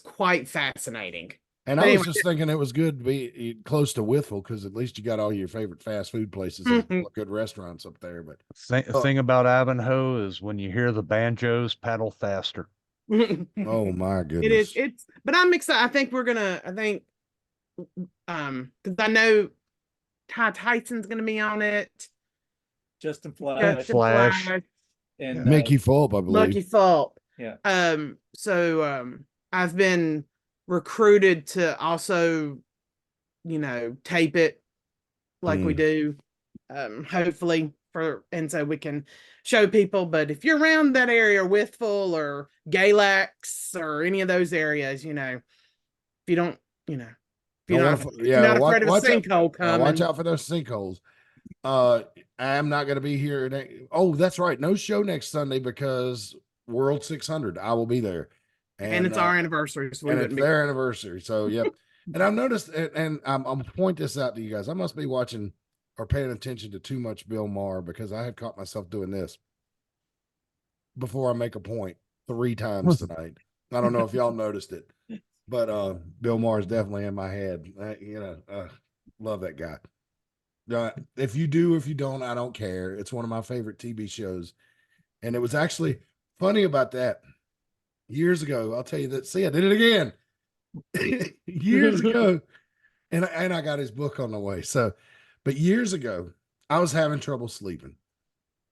quite fascinating. And I was just thinking it was good to be close to Whitfield, because at least you got all your favorite fast food places and good restaurants up there. But the thing about Ivanhoe is when you hear the banjos, paddle faster. Oh my goodness. But I'm excited. I think because I know Ty Tyson's gonna be on it. Justin Flash. And Mickey Fulp, I believe. Lucky Fulp. Yeah. So I've been recruited to also, tape it like we do, hopefully, and so we can show people. But if you're around that area, Whitfield or Galax or any of those areas, if you don't, you're not afraid of a sinkhole coming. Watch out for those sinkholes. I'm not going to be here. Oh, that's right. No show next Sunday because World 600. I will be there. And it's our anniversary. So it's their anniversary. So, yep. And I've noticed, and I'm going to point this out to you guys. I must be watching or paying attention to too much Bill Maher, because I had caught myself doing this before I make a point 3 times tonight. I don't know if y'all noticed it, but Bill Maher is definitely in my head. Love that guy. If you do, if you don't, I don't care. It's one of my favorite TV shows. And it was actually funny about that. Years ago, I'll tell you that. See, I did it again. Years ago, and I got his book on the way. So, but years ago, I was having trouble sleeping,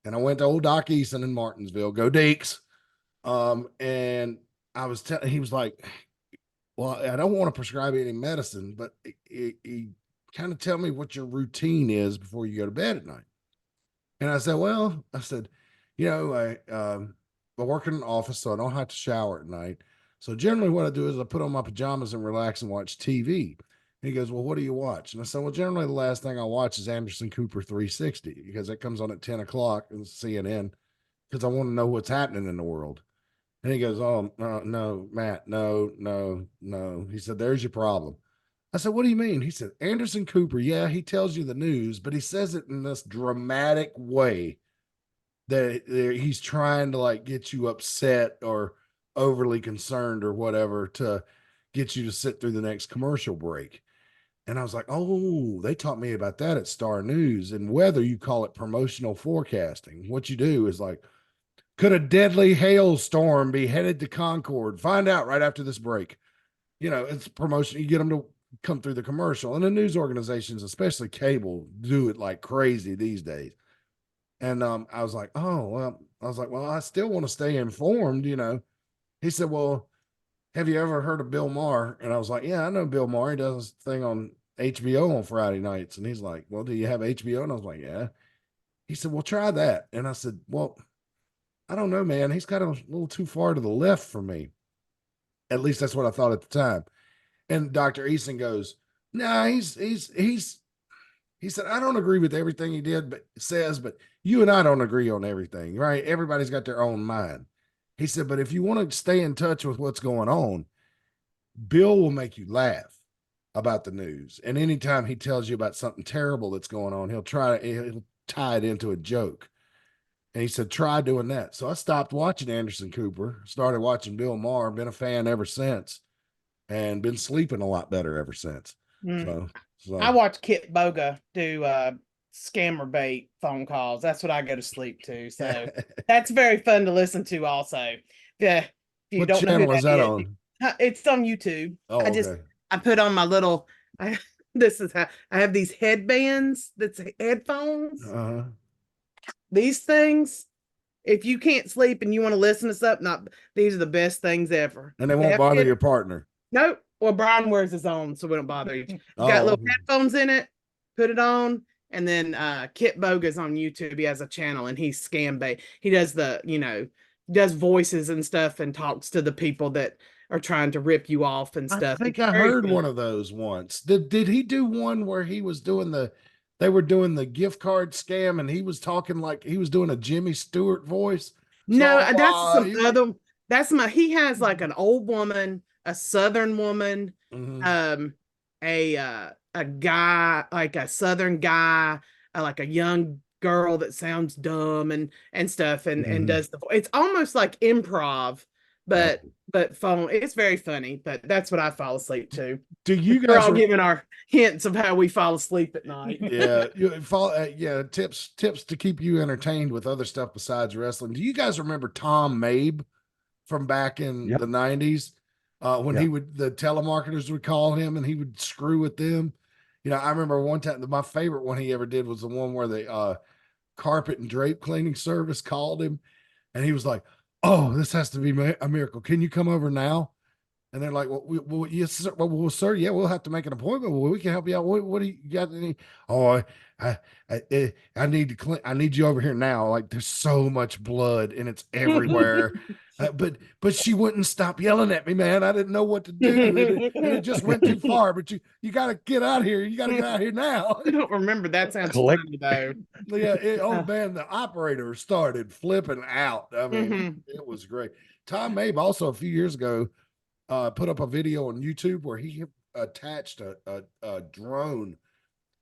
and I went to old Doc Eason in Martinsville. Go Deeks. And I was telling, he was like, "Well, I don't want to prescribe you any medicine, but he kind of tell me what your routine is before you go to bed at night." And I said, I work in an office, so I don't have to shower at night. So generally what I do is I put on my pajamas and relax and watch TV. And he goes, well, what do you watch? And I said, well, generally the last thing I watch is Anderson Cooper 360 because it comes on at 10 o'clock and CNN because I want to know what's happening in the world. And he goes, oh, no, Matt, no. He said, there's your problem. I said, what do you mean? He said, Anderson Cooper, yeah, he tells you the news, but he says it in this dramatic way that he's trying to like get you upset or overly concerned or whatever to get you to sit through the next commercial break. And I was like, oh, they taught me about that at Star News. And whether you call it promotional forecasting, what you do is like, could a deadly hailstorm be headed to Concord? Find out right after this break. You know, it's promotion. You get them to come through the commercial. And the news organizations, especially cable, do it like crazy these days. And I was like, oh, well, I still want to stay informed, you know. He said, well, have you ever heard of Bill Maher? And I was like, yeah, I know Bill Maher. He does this thing on HBO on Friday nights. And he's like, well, do you have HBO? And I was like, yeah. He said, well, try that. And I said, well, I don't know, man. He's kind of a little too far to the left for me. At least that's what I thought at the time. And Dr. Easton goes, no, he said, I don't agree with everything he did, but you and I don't agree on everything, right? Everybody's got their own mind. He said, but if you want to stay in touch with what's going on, Bill will make you laugh about the news. And anytime he tells you about something terrible that's going on, he'll tie it into a joke. And he said, try doing that. So I stopped watching Anderson Cooper, started watching Bill Maher, been a fan ever since, and been sleeping a lot better ever since. So I watch Kit Boga do scammer bait phone calls. That's what I go to sleep to. So that's very fun to listen to also. Yeah. What don't channel know is that on? It's on YouTube. Oh, okay. I put on my little, this is how I have these headbands, that's headphones. Uh-huh. These things, if you can't sleep and you want to listen to something, these are the best things ever. And they won't bother your partner. Nope. Well, Brian wears his own, so we don't bother you. Got little headphones in it, put it on, and then Kit Boga's on YouTube. He has a channel and he's scam bait. He does does voices and stuff and talks to the people that are trying to rip you off and stuff. I think I heard one of those once. Did he do one where he was doing they were doing the gift card scam and he was talking like he was doing a Jimmy Stewart voice? No, he has like an old woman, a Southern woman, a guy, like a Southern guy, like a young girl that sounds dumb and stuff and does it's almost like improv, but phone. It's very funny, but that's what I fall asleep to. Do you guys We're all giving our hints of how we fall asleep at night? Yeah, tips to keep you entertained with other stuff besides wrestling. Do you guys remember Tom Mabe from back in the 90s? When the telemarketers would call him and he would screw with them. You know, I remember one time, my favorite one he ever did was the one where the carpet and drape cleaning service called him and he was like, oh, this has to be a miracle. Can you come over now? And they're like, well, yes, sir. Well, sir, yeah, we'll have to make an appointment. Well, we can help you out. What do you got? Oh, I need to clean. I need you over here now. Like there's so much blood and it's everywhere. But she wouldn't stop yelling at me, man. I didn't know what to do. And it just went too far. But you got to get out here. You got to get out here now. I don't remember. That sounds funny though. Yeah. Man, the operator started flipping out. I mean, it was great. Tom Mabe also a few years ago put up a video on YouTube where he attached a drone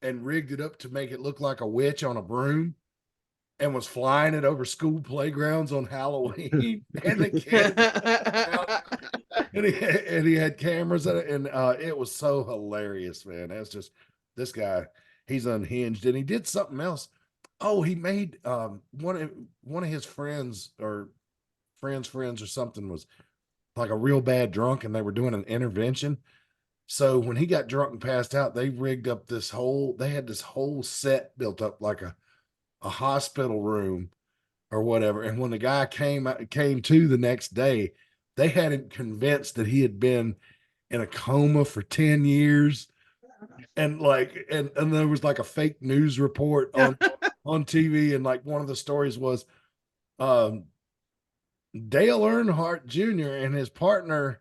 and rigged it up to make it look like a witch on a broom and was flying it over school playgrounds on Halloween. And the kids, and he had cameras in it, and it was so hilarious, man. That's just this guy. He's unhinged, and he did something else. Oh, he made one of his friends or friends or something was like a real bad drunk, and they were doing an intervention. So when he got drunk and passed out, they rigged up they had this whole set built up like a hospital room or whatever. And when the guy came to the next day, they had him convinced that he had been in a coma for 10 years. And and there was like a fake news report on TV. And like one of the stories was, Dale Earnhardt Jr. and his partner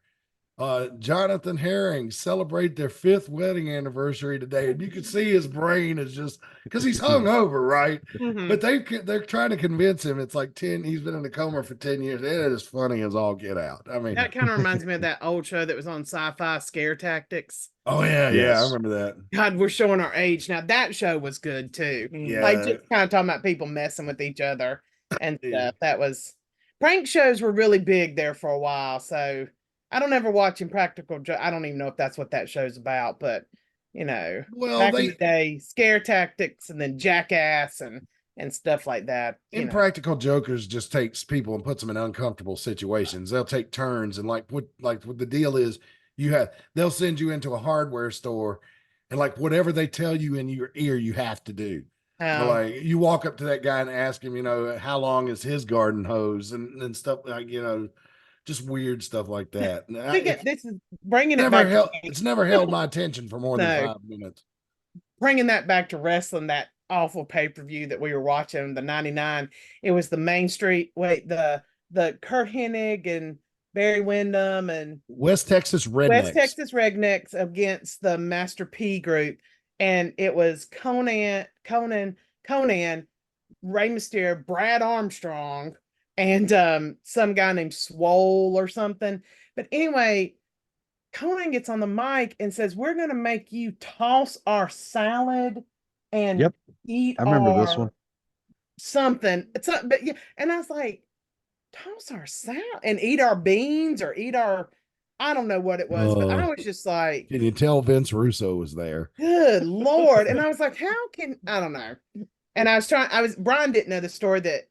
Jonathan Herring celebrate their 5th wedding anniversary today, and you can see his brain is just because he's hung over, right? Mhm. But they're trying to convince him it's like 10. He's been in a coma for 10 years. It is funny as all get out. I mean, That kind of reminds me of that old show that was on Sci-Fi, Scare Tactics. oh yeah, I Yes. remember that. God, we're showing our age now. That show was good too. Yeah, Like just kind of talking about people messing with each other and Yeah. stuff. That was prank shows were really big there for a while. So I don't ever watch Impractical Joe. I don't even know if that's what that show's about, but you know, well, back in the day, Scare Tactics and then Jackass and stuff like that. You know. Impractical Jokers just takes people and puts them in uncomfortable situations. They'll take turns, and like what the deal is, they'll send you into a hardware store, and like whatever they tell you in your ear, you have to do. Like you walk up to that guy and ask him, how long is his garden hose and stuff like, just weird stuff like that. This is bringing it back. It's never held my attention for more than 5 minutes. Bringing that back to wrestling, that awful pay-per-view that we were watching, the 99, it was the the Kurt Hennig and Barry Windham and West Texas Rednecks against the Master P group. And it was Conan, Rey Mysterio, Brad Armstrong, and some guy named Swole or something. But anyway, Conan gets on the mic and says, "We're going to make you toss our salad and eat I remember this one. Something." But yeah, and I was like, "Toss our salad and eat our beans or eat our," I don't know what it was, but I was just like, can you tell Vince Russo was there? Good Lord. And I was like, I don't know. And Brian didn't know the story that,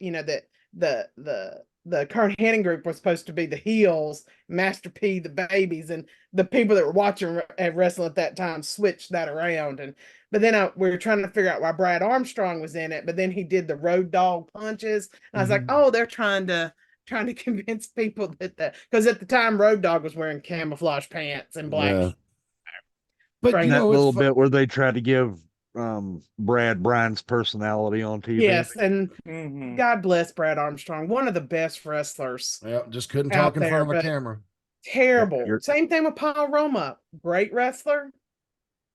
that the Kurt Hennig group was supposed to be the heels, Master P, the babies, and the people that were watching wrestling at that time switched that around. But then we were trying to figure out why Brad Armstrong was in it, but then he did the road dog punches. And I was like, oh, they're trying to convince people because at the time Road Dogg was wearing camouflage pants and black. Yeah. But that little bit where they tried to give Brian's personality on TV. Yes, and God bless Brad Armstrong, one of the best wrestlers. Yeah, just couldn't talk in front of a camera. Terrible. Same thing with Paul Roma, great wrestler,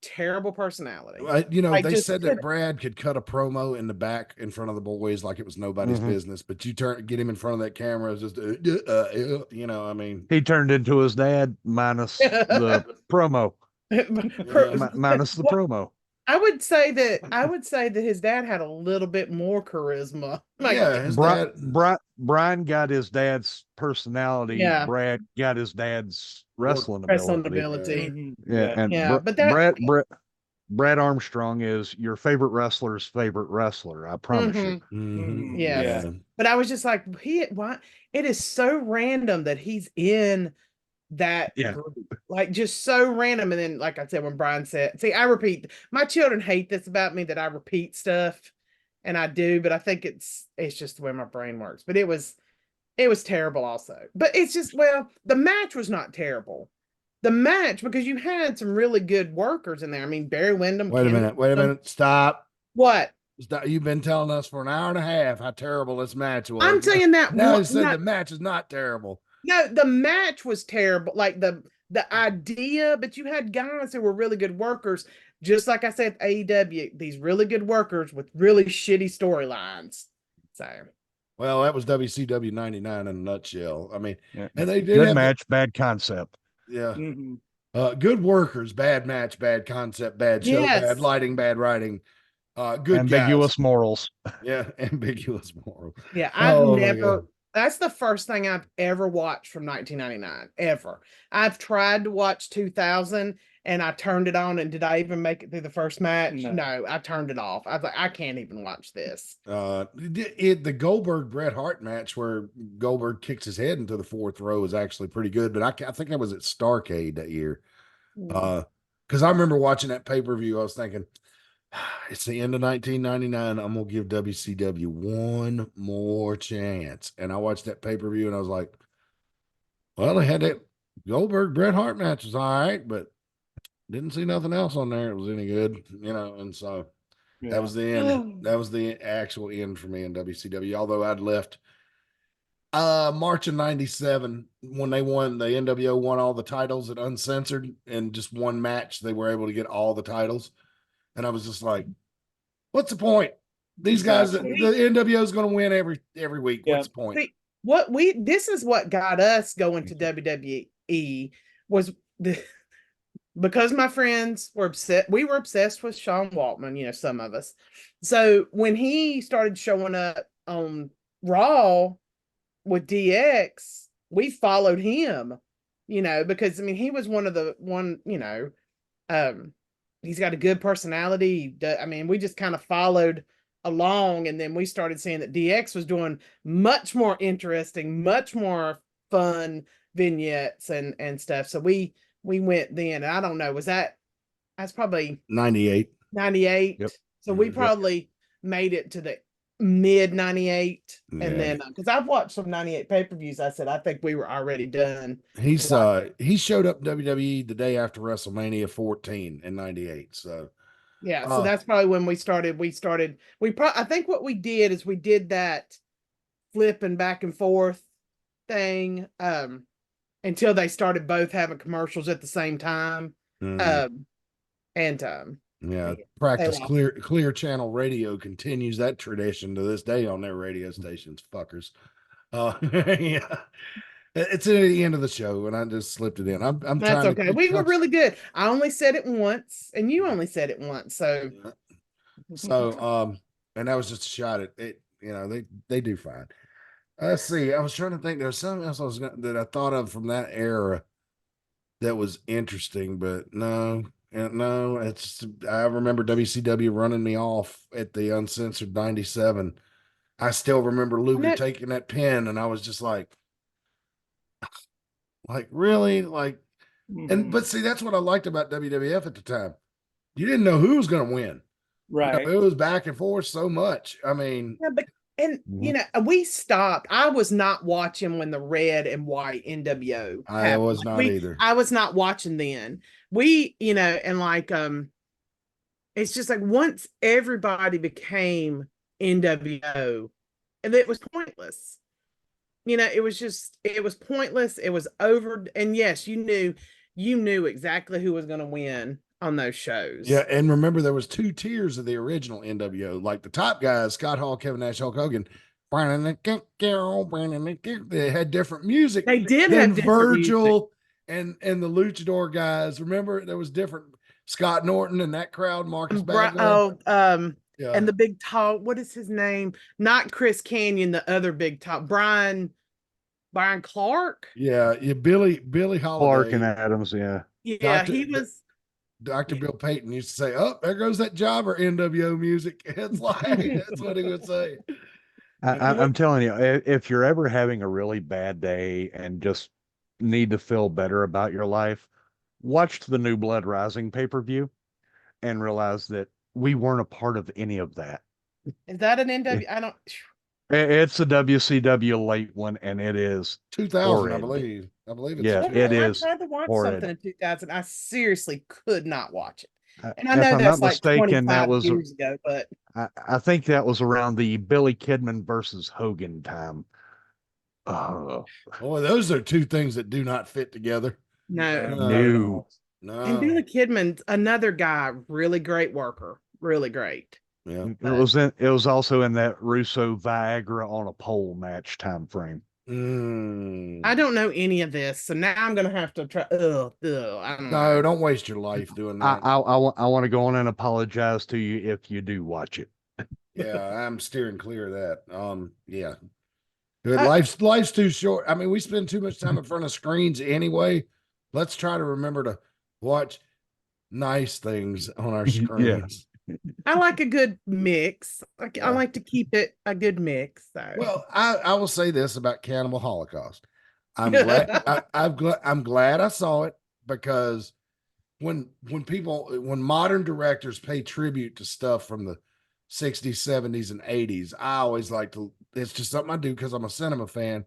terrible personality. They said that Brad could cut a promo in the back in front of the boys like it was nobody's business, but get him in front of that camera, just I mean, he turned into his dad minus the promo. Minus the promo. I would say that his dad had a little bit more charisma. Brian got his dad's personality. Yeah. Brad got his dad's wrestling ability. But Brad Armstrong is your favorite wrestler's favorite wrestler. I promise you. Yes. Yeah. But I was just like, why? It is so random that he's in that group, like just so random. And then, like I said, when Brian said, see, I repeat, my children hate this about me that I repeat stuff, and I do, but I think it's just the way my brain works. But it was terrible also. But it's just, the match was not terrible. The match, because you had some really good workers in there. I mean, Barry Windham. Wait a minute. Stop. What? You've been telling us for an hour and a half how terrible this match was. I'm saying that. Now you said the match is not terrible. No, the match was terrible. Like the idea, but you had guys who were really good workers. Just like I said, AEW, these really good workers with really shitty storylines. So, well, that was WCW 99 in a nutshell. I mean, and they did good match, bad concept. Yeah. Good workers, bad match, bad concept, bad show, bad lighting, bad writing. Good ambiguous guys. Morals. Yeah, ambiguous morals. Yeah, I've never. That's the first thing I've ever watched from 1999, ever. I've tried to watch 2000 and I turned it on, and did I even make it through the first match? No, I turned it off. I was like, I can't even watch this. The Goldberg Bret Hart match where Goldberg kicks his head into the fourth row is actually pretty good, but I think that was at Starrcade that year. Because I remember watching that pay-per-view, I was thinking, it's the end of 1999. I'm going to give WCW one more chance. And I watched that pay-per-view and I was like, well, they had that Goldberg Bret Hart match was all right, but didn't see nothing else on there. It was any good, and so that was the end. That was the actual end for me in WCW. Although I'd left March of 97, when they won, the NWO won all the titles at Uncensored, and just one match they were able to get all the titles. And I was just like, what's the point? These guys, the NWO is going to win every week. Yeah. What's the point? See, this is what got us going to WWE was because my friends were upset. We were obsessed with Sean Waltman, you know, some of us. So when he started showing up on Raw with DX, we followed him, you know, because I mean, he was you know, he's got a good personality. I mean, we just kind of followed along, and then we started seeing that DX was doing much more interesting, much more fun vignettes and stuff. So we went then. And I don't know, that's probably 98. 98. Yep. So we probably made it to the mid 98. Yeah. And then because I've watched some 98 pay-per-views, I said I think we were already done. He showed up WWE the day after WrestleMania 14 in 98. So yeah, so that's probably when we started. I think what we did is we did that flipping back and forth thing until they started both having commercials at the same time. yeah, Practice Clear Channel Radio continues that tradition to this day on their radio stations, fuckers. Yeah. It's at the end of the show, and I just slipped it in. That's okay. We were really good. I only said it once, and you only said it once. So, and that was just a shot at it. You know, they do fine. Let's see. I was trying to think. There's something else that I thought of from that era that was interesting, but no. It's I remember WCW running me off at the Uncensored 97. I still remember Luger taking that pin, and I was just like really, but see, that's what I liked about WWF at the time. You didn't know who was going to win, right? You know, it was back and forth so much. I mean, you know, we stopped. I was not watching when the red and white NWO happened. I was not either. I was not watching then. We, you know, and it's just like once everybody became NWO, and it was pointless. You know, it was pointless. It was over. And yes, you knew exactly who was going to win on those shows. Yeah. And remember, there was 2 tiers of the original NWO, like the top guys, Scott Hall, Kevin Nash, Hulk Hogan. They had different music. They did have Virgil music. and the Luchador guys. Remember, there was different Scott Norton and that crowd, Marcus Bagwell. Yeah. And the big tall, what is his name? Not Chris Canyon, the other big top, Brian Clark. Yeah, Billy Holiday. Clark and Adams, yeah. Yeah, he was. Dr. Bill Payton used to say, "Oh, there goes that jobber NWO music." It's like that's what he would say. I'm telling you, if you're ever having a really bad day and just need to feel better about your life, watch the New Blood Rising pay-per-view and realize that we weren't a part of any of that. Is that an NW? I don't. It's a WCW late one, and it is 2000, horrid. I believe it's it is. I tried to watch something in 2000. I seriously could not watch it. And I if know I'm that's not like mistaken, 25 years ago, but I think that was around the Billy Kidman versus Hogan time. Boy, those are 2 things that do not fit together. No. And Billy Kidman's another guy, really great worker, really great. Yeah, it was also in that Russo Viagra on a pole match time frame. I don't know any of this, so now I'm gonna have to try. I don't know. Don't waste your life doing that. I want to go on and apologize to you if you do watch it. Yeah, I'm steering clear of that. Yeah, good. Life's too short. I mean, we spend too much time in front of screens anyway. Let's try to remember to watch nice things on our screens. I like a good mix. I like to keep it a good mix. So. Well, I will say this about Cannibal Holocaust. I'm glad I'm glad I saw it, because when modern directors pay tribute to stuff from the 60s, 70s, and 80s, I always like to, it's just something I do because I'm a cinema fan,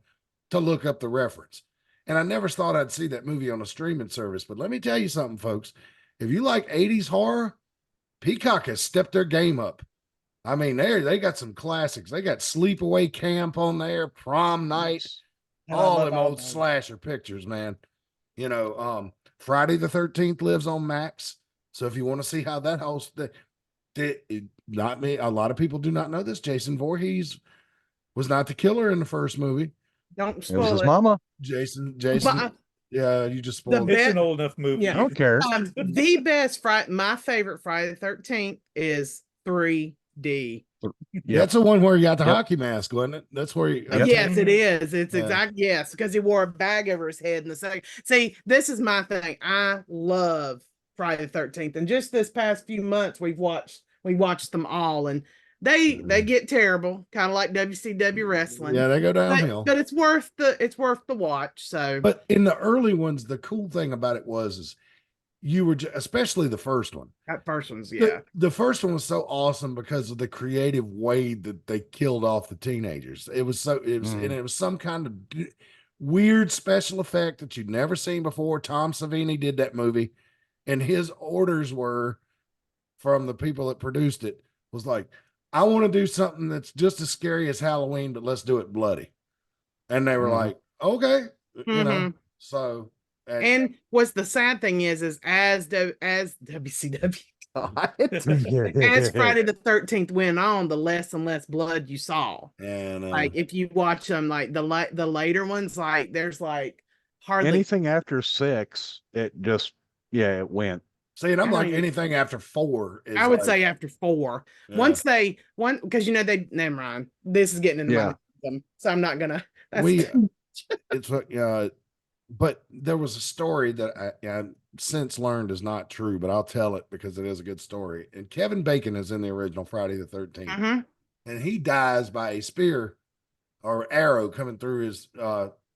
to look up the reference. And I never thought I'd see that movie on a streaming service. But let me tell you something, folks. If you like 80s horror, Peacock has stepped their game up. I mean, they got some classics. They got Sleepaway Camp on there, Prom Night, And I all love them all old those. slasher pictures, man. You know, Friday the 13th lives on Max. So if you want to see how that whole not me, a lot of people do not know this. Jason Voorhees was not the killer in the first movie. Don't It was spoil his it. mama. Jason, But, yeah, you just the spoiled it. It's an old enough movie. I don't care. the best Friday, my favorite Friday the 13th is 3D. Yep. That's the one where you got the Yep. hockey mask, wasn't it? That's where you, Yep. Yes, it is. It's Yeah. exactly, yes, because he wore a bag over his head in the second. See, this is my thing. I love Friday the 13th. And just this past few months, we watched them all, and they get terrible, kind of like WCW wrestling. yeah, they go downhill. But it's worth the watch. So But in the early ones, the cool thing about it is you were especially the first one. that first one's The first one was so awesome because of the creative way that they killed off the teenagers. It was and it was some kind of weird special effect that you'd never seen before. Tom Savini did that movie, and his orders were from the people that produced it was like, I want to do something that's just as scary as Halloween, but let's do it bloody. And they were like, okay, you know, so. And what's the sad thing is as WCW, as Friday the 13th went on, the less and less blood you saw. And like if you watch them, like the later ones, like there's like hardly anything after 6, it just it went. See, and I'm like Right. anything after 4 is I would like, say after 4. yeah. Once because they never mind. This is getting into my them, so I'm not gonna. It's what but there was a story that I since learned is not true, but I'll tell it because it is a good story. And Kevin Bacon is in the original Friday the 13th, and he dies by a spear or arrow coming through his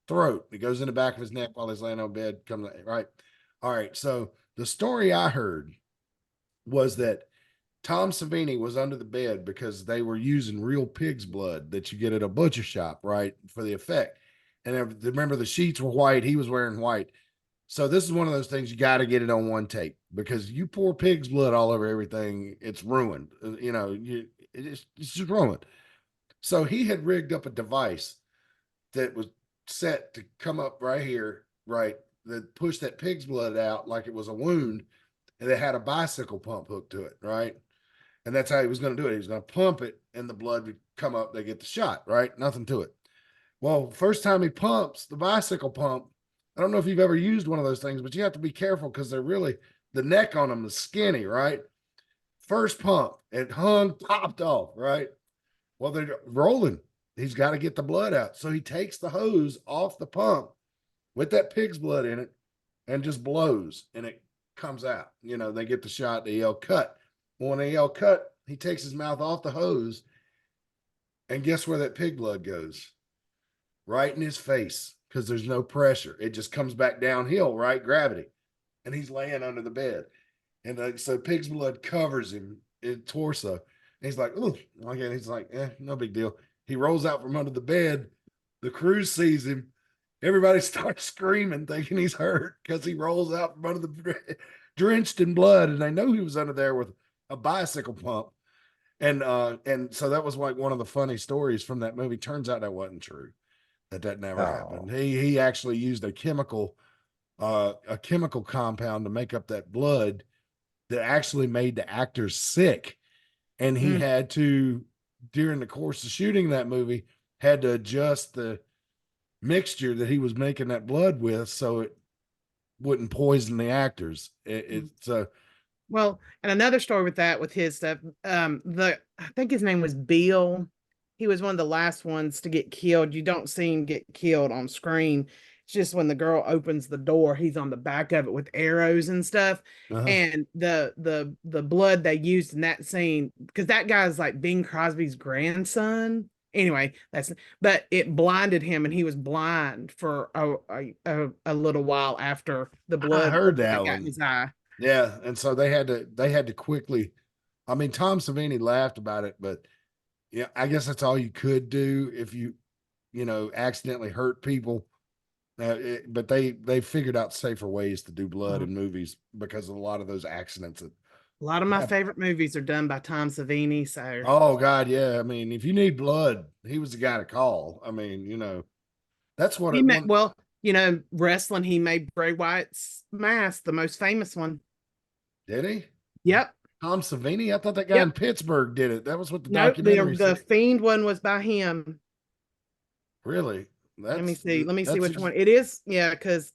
throat. It goes in the back of his neck while he's laying on bed. Right. All right. So the story I heard was that Tom Savini was under the bed because they were using real pig's blood that you get at a butcher shop, right, for the effect. And remember, the sheets were white. He was wearing white. So this is one of those things you got to get it on one tape, because you pour pig's blood all over everything, it's ruined. You know, it's just ruined. So he had rigged up a device that was set to come up right here, right, that pushed that pig's blood out like it was a wound, and it had a bicycle pump hooked to it, right? And that's how he was going to do it. He was going to pump it, and the blood would come up. They get the shot, right? Nothing to it. Well, first time he pumps the bicycle pump, I don't know if you've ever used one of those things, but you have to be careful because they're really, the neck on them is skinny, right? First pump, it popped off, right? Well, they're rolling. He's got to get the blood out. So he takes the hose off the pump with that pig's blood in it and just blows, and it comes out. You know, they get the shot, they yell cut. Well, when they yell cut, he takes his mouth off the hose, and guess where that pig blood goes? Right in his face, because there's no pressure. It just comes back downhill, right? Gravity. And he's laying under the bed. And so pig's blood covers him in torso. And he's like, oh, again, he's like, no big deal. He rolls out from under the bed. The crew sees him. Everybody starts screaming, thinking he's hurt, because he rolls out from under the drenched in blood. And they know he was under there with a bicycle pump. And so that was like one of the funny stories from that movie. Turns out that wasn't true. That never happened. He actually used a chemical compound to make up that blood that actually made the actors sick. And he had to, during the course of shooting that movie, had to adjust the mixture that he was making that blood with so it wouldn't poison the actors. Well, and another story with his stuff, I think his name was Bill. He was one of the last ones to get killed. You don't see him get killed on screen. It's just when the girl opens the door, he's on the back of it with arrows and stuff. And the blood they used in that scene, because that guy's like Bing Crosby's grandson. Anyway, but it blinded him, and he was blind for a little while after the blood. I heard that got one. in his eye. Yeah, and so they had to quickly. I mean, Tom Savini laughed about it, but yeah, I guess that's all you could do if you accidentally hurt people. But they figured out safer ways to do blood in movies because of a lot of those accidents that A lot of my Yeah. favorite movies are done by Tom Savini. So, Oh God, yeah. I mean, if you need blood, he was the guy to call. I mean, that's what he it made, one well, wrestling, he made Bray Wyatt's mask, the most famous one. did he? Yep. Tom Savini? I thought that guy in Yep. Pittsburgh did it. That was what the Nope. documentary The said. Fiend one was by him. Really? Let me see. Let me see that's which one it is. Yeah, because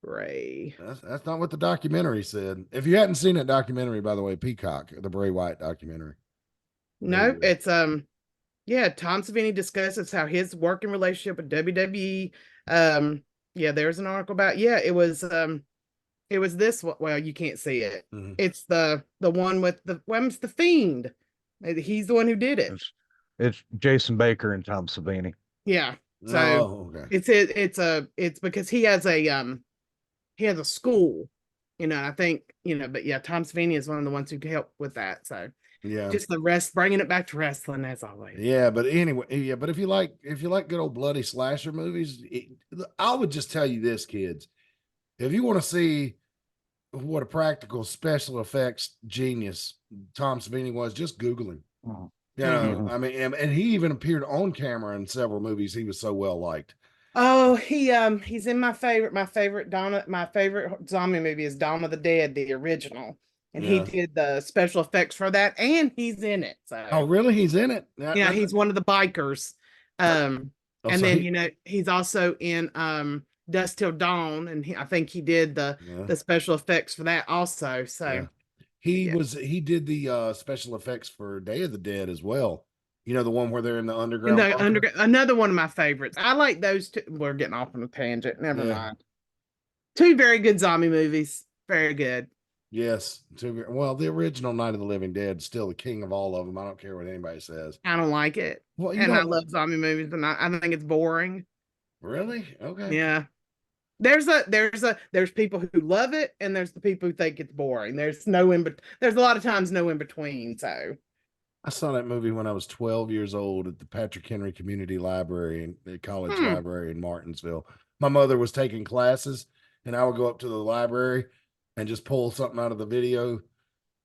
Bray. That's not what the documentary said. If you hadn't seen that documentary, by the way, Peacock, the Bray Wyatt documentary. No, it's yeah, Tom Savini discusses how his working relationship with WWE. Yeah, there's an article about it was this one. Well, you can't see it. Mhm. It's the one with it's the Fiend. He's the one who did it. It's Jason Baker and Tom Savini. Yeah. So Oh, okay. it's because he has a school, I think, but yeah, Tom Savini is one of the ones who helped with that. So Yeah. just the rest, bringing it back to wrestling as always. Yeah, but anyway, yeah, but if you like good old bloody slasher movies, I would just tell you this, kids. If you want to see what a practical special effects genius Tom Savini was, just Google him. Oh. I mean, and he even appeared on camera in several movies. He was so well liked. Oh, he's in my favorite zombie movie is Dawn of the Dead, the original. And he did the special effects for that, and he's in it. So oh, really? He's in it? Yeah, he's one of the bikers. And then he's also in Dust Till Dawn, and I think he did the special effects for that also. So he did the special effects for Day of the Dead as well. The one where they're in the underground. Another one of my favorites. I like those two. We're getting off on a tangent. Never mind. Two very good zombie movies. Very good. Yes. Well, the original Night of the Living Dead is still the king of all of them. I don't care what anybody says. I don't like it. Well, I love zombie movies, but I think it's boring. Really? Okay. Yeah. There's people who love it, and there's the people who think it's boring. There's a lot of times no in between. So I saw that movie when I was 12 years old at the Patrick Henry Community Library and the college library in Martinsville. My mother was taking classes, and I would go up to the library and just pull something out of the video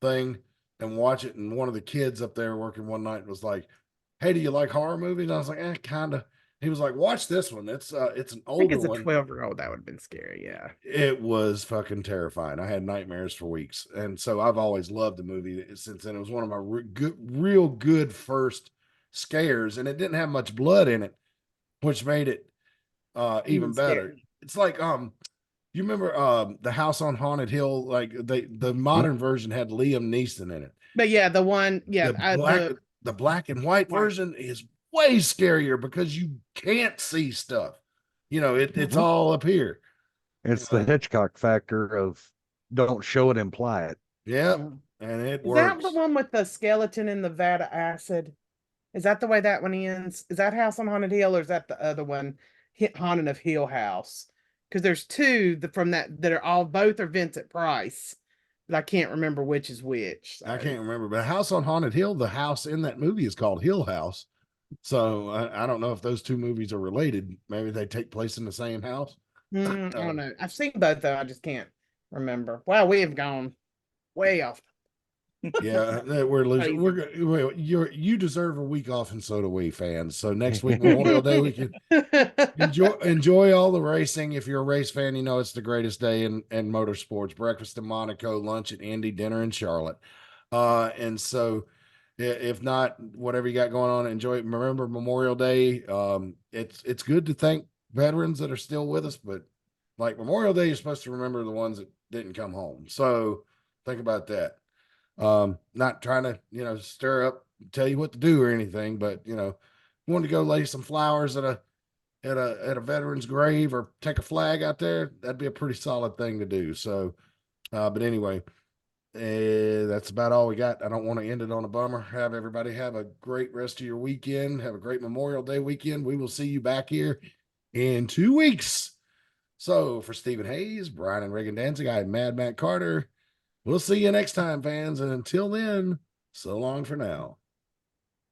thing and watch it. And one of the kids up there working one night was like, "Hey, do you like horror movies?" And I was like, kind of. He was like, "Watch this one. It's an older one." As a 12-year-old, that would have been scary. Yeah. It was fucking terrifying. I had nightmares for weeks. And so I've always loved the movie since then. It was one of my real good first scares, and it didn't have much blood in it, which made it even better. Scary. It's like you remember the House on Haunted Hill? Like the modern version had Liam Neeson in it. But yeah, the one, the black and white version is way scarier because you can't see stuff. It's all up here. It's the Hitchcock factor of don't show it, imply it. Yeah, and it works. Is that the one with the skeleton in the vat of acid? Is that the way that one ends? Is that House on Haunted Hill, or is that the other one, Haunted of Hill House? Because there's two from that are both are Vincent Price, but I can't remember which is which. So. I can't remember, but House on Haunted Hill, the house in that movie is called Hill House. So I don't know if those two movies are related. Maybe they take place in the same house. I don't know. I've seen both though. I just can't remember. Wow, we have gone way off. Yeah, we're losing. You deserve a week off, and so do we, fans. So next week, Memorial Day, we can enjoy all the racing. If you're a race fan, it's the greatest day in motorsports. Breakfast in Monaco, lunch at Indy, dinner in Charlotte. And so if not, whatever you got going on, enjoy it. Remember Memorial Day. It's good to thank veterans that are still with us, but like Memorial Day, you're supposed to remember the ones that didn't come home. So think about that. Not trying to, stir up, tell you what to do or anything, but you want to go lay some flowers at a veteran's grave or take a flag out there, that'd be a pretty solid thing to do. So, but anyway, that's about all we got. I don't want to end it on a bummer. Have everybody have a great rest of your weekend. Have a great Memorial Day weekend. We will see you back here in 2 weeks. So for Stephen Hayes, Brian and Reagan Danzig, I'm Mad Matt Carter. We'll see you next time, fans. And until then, so long for now.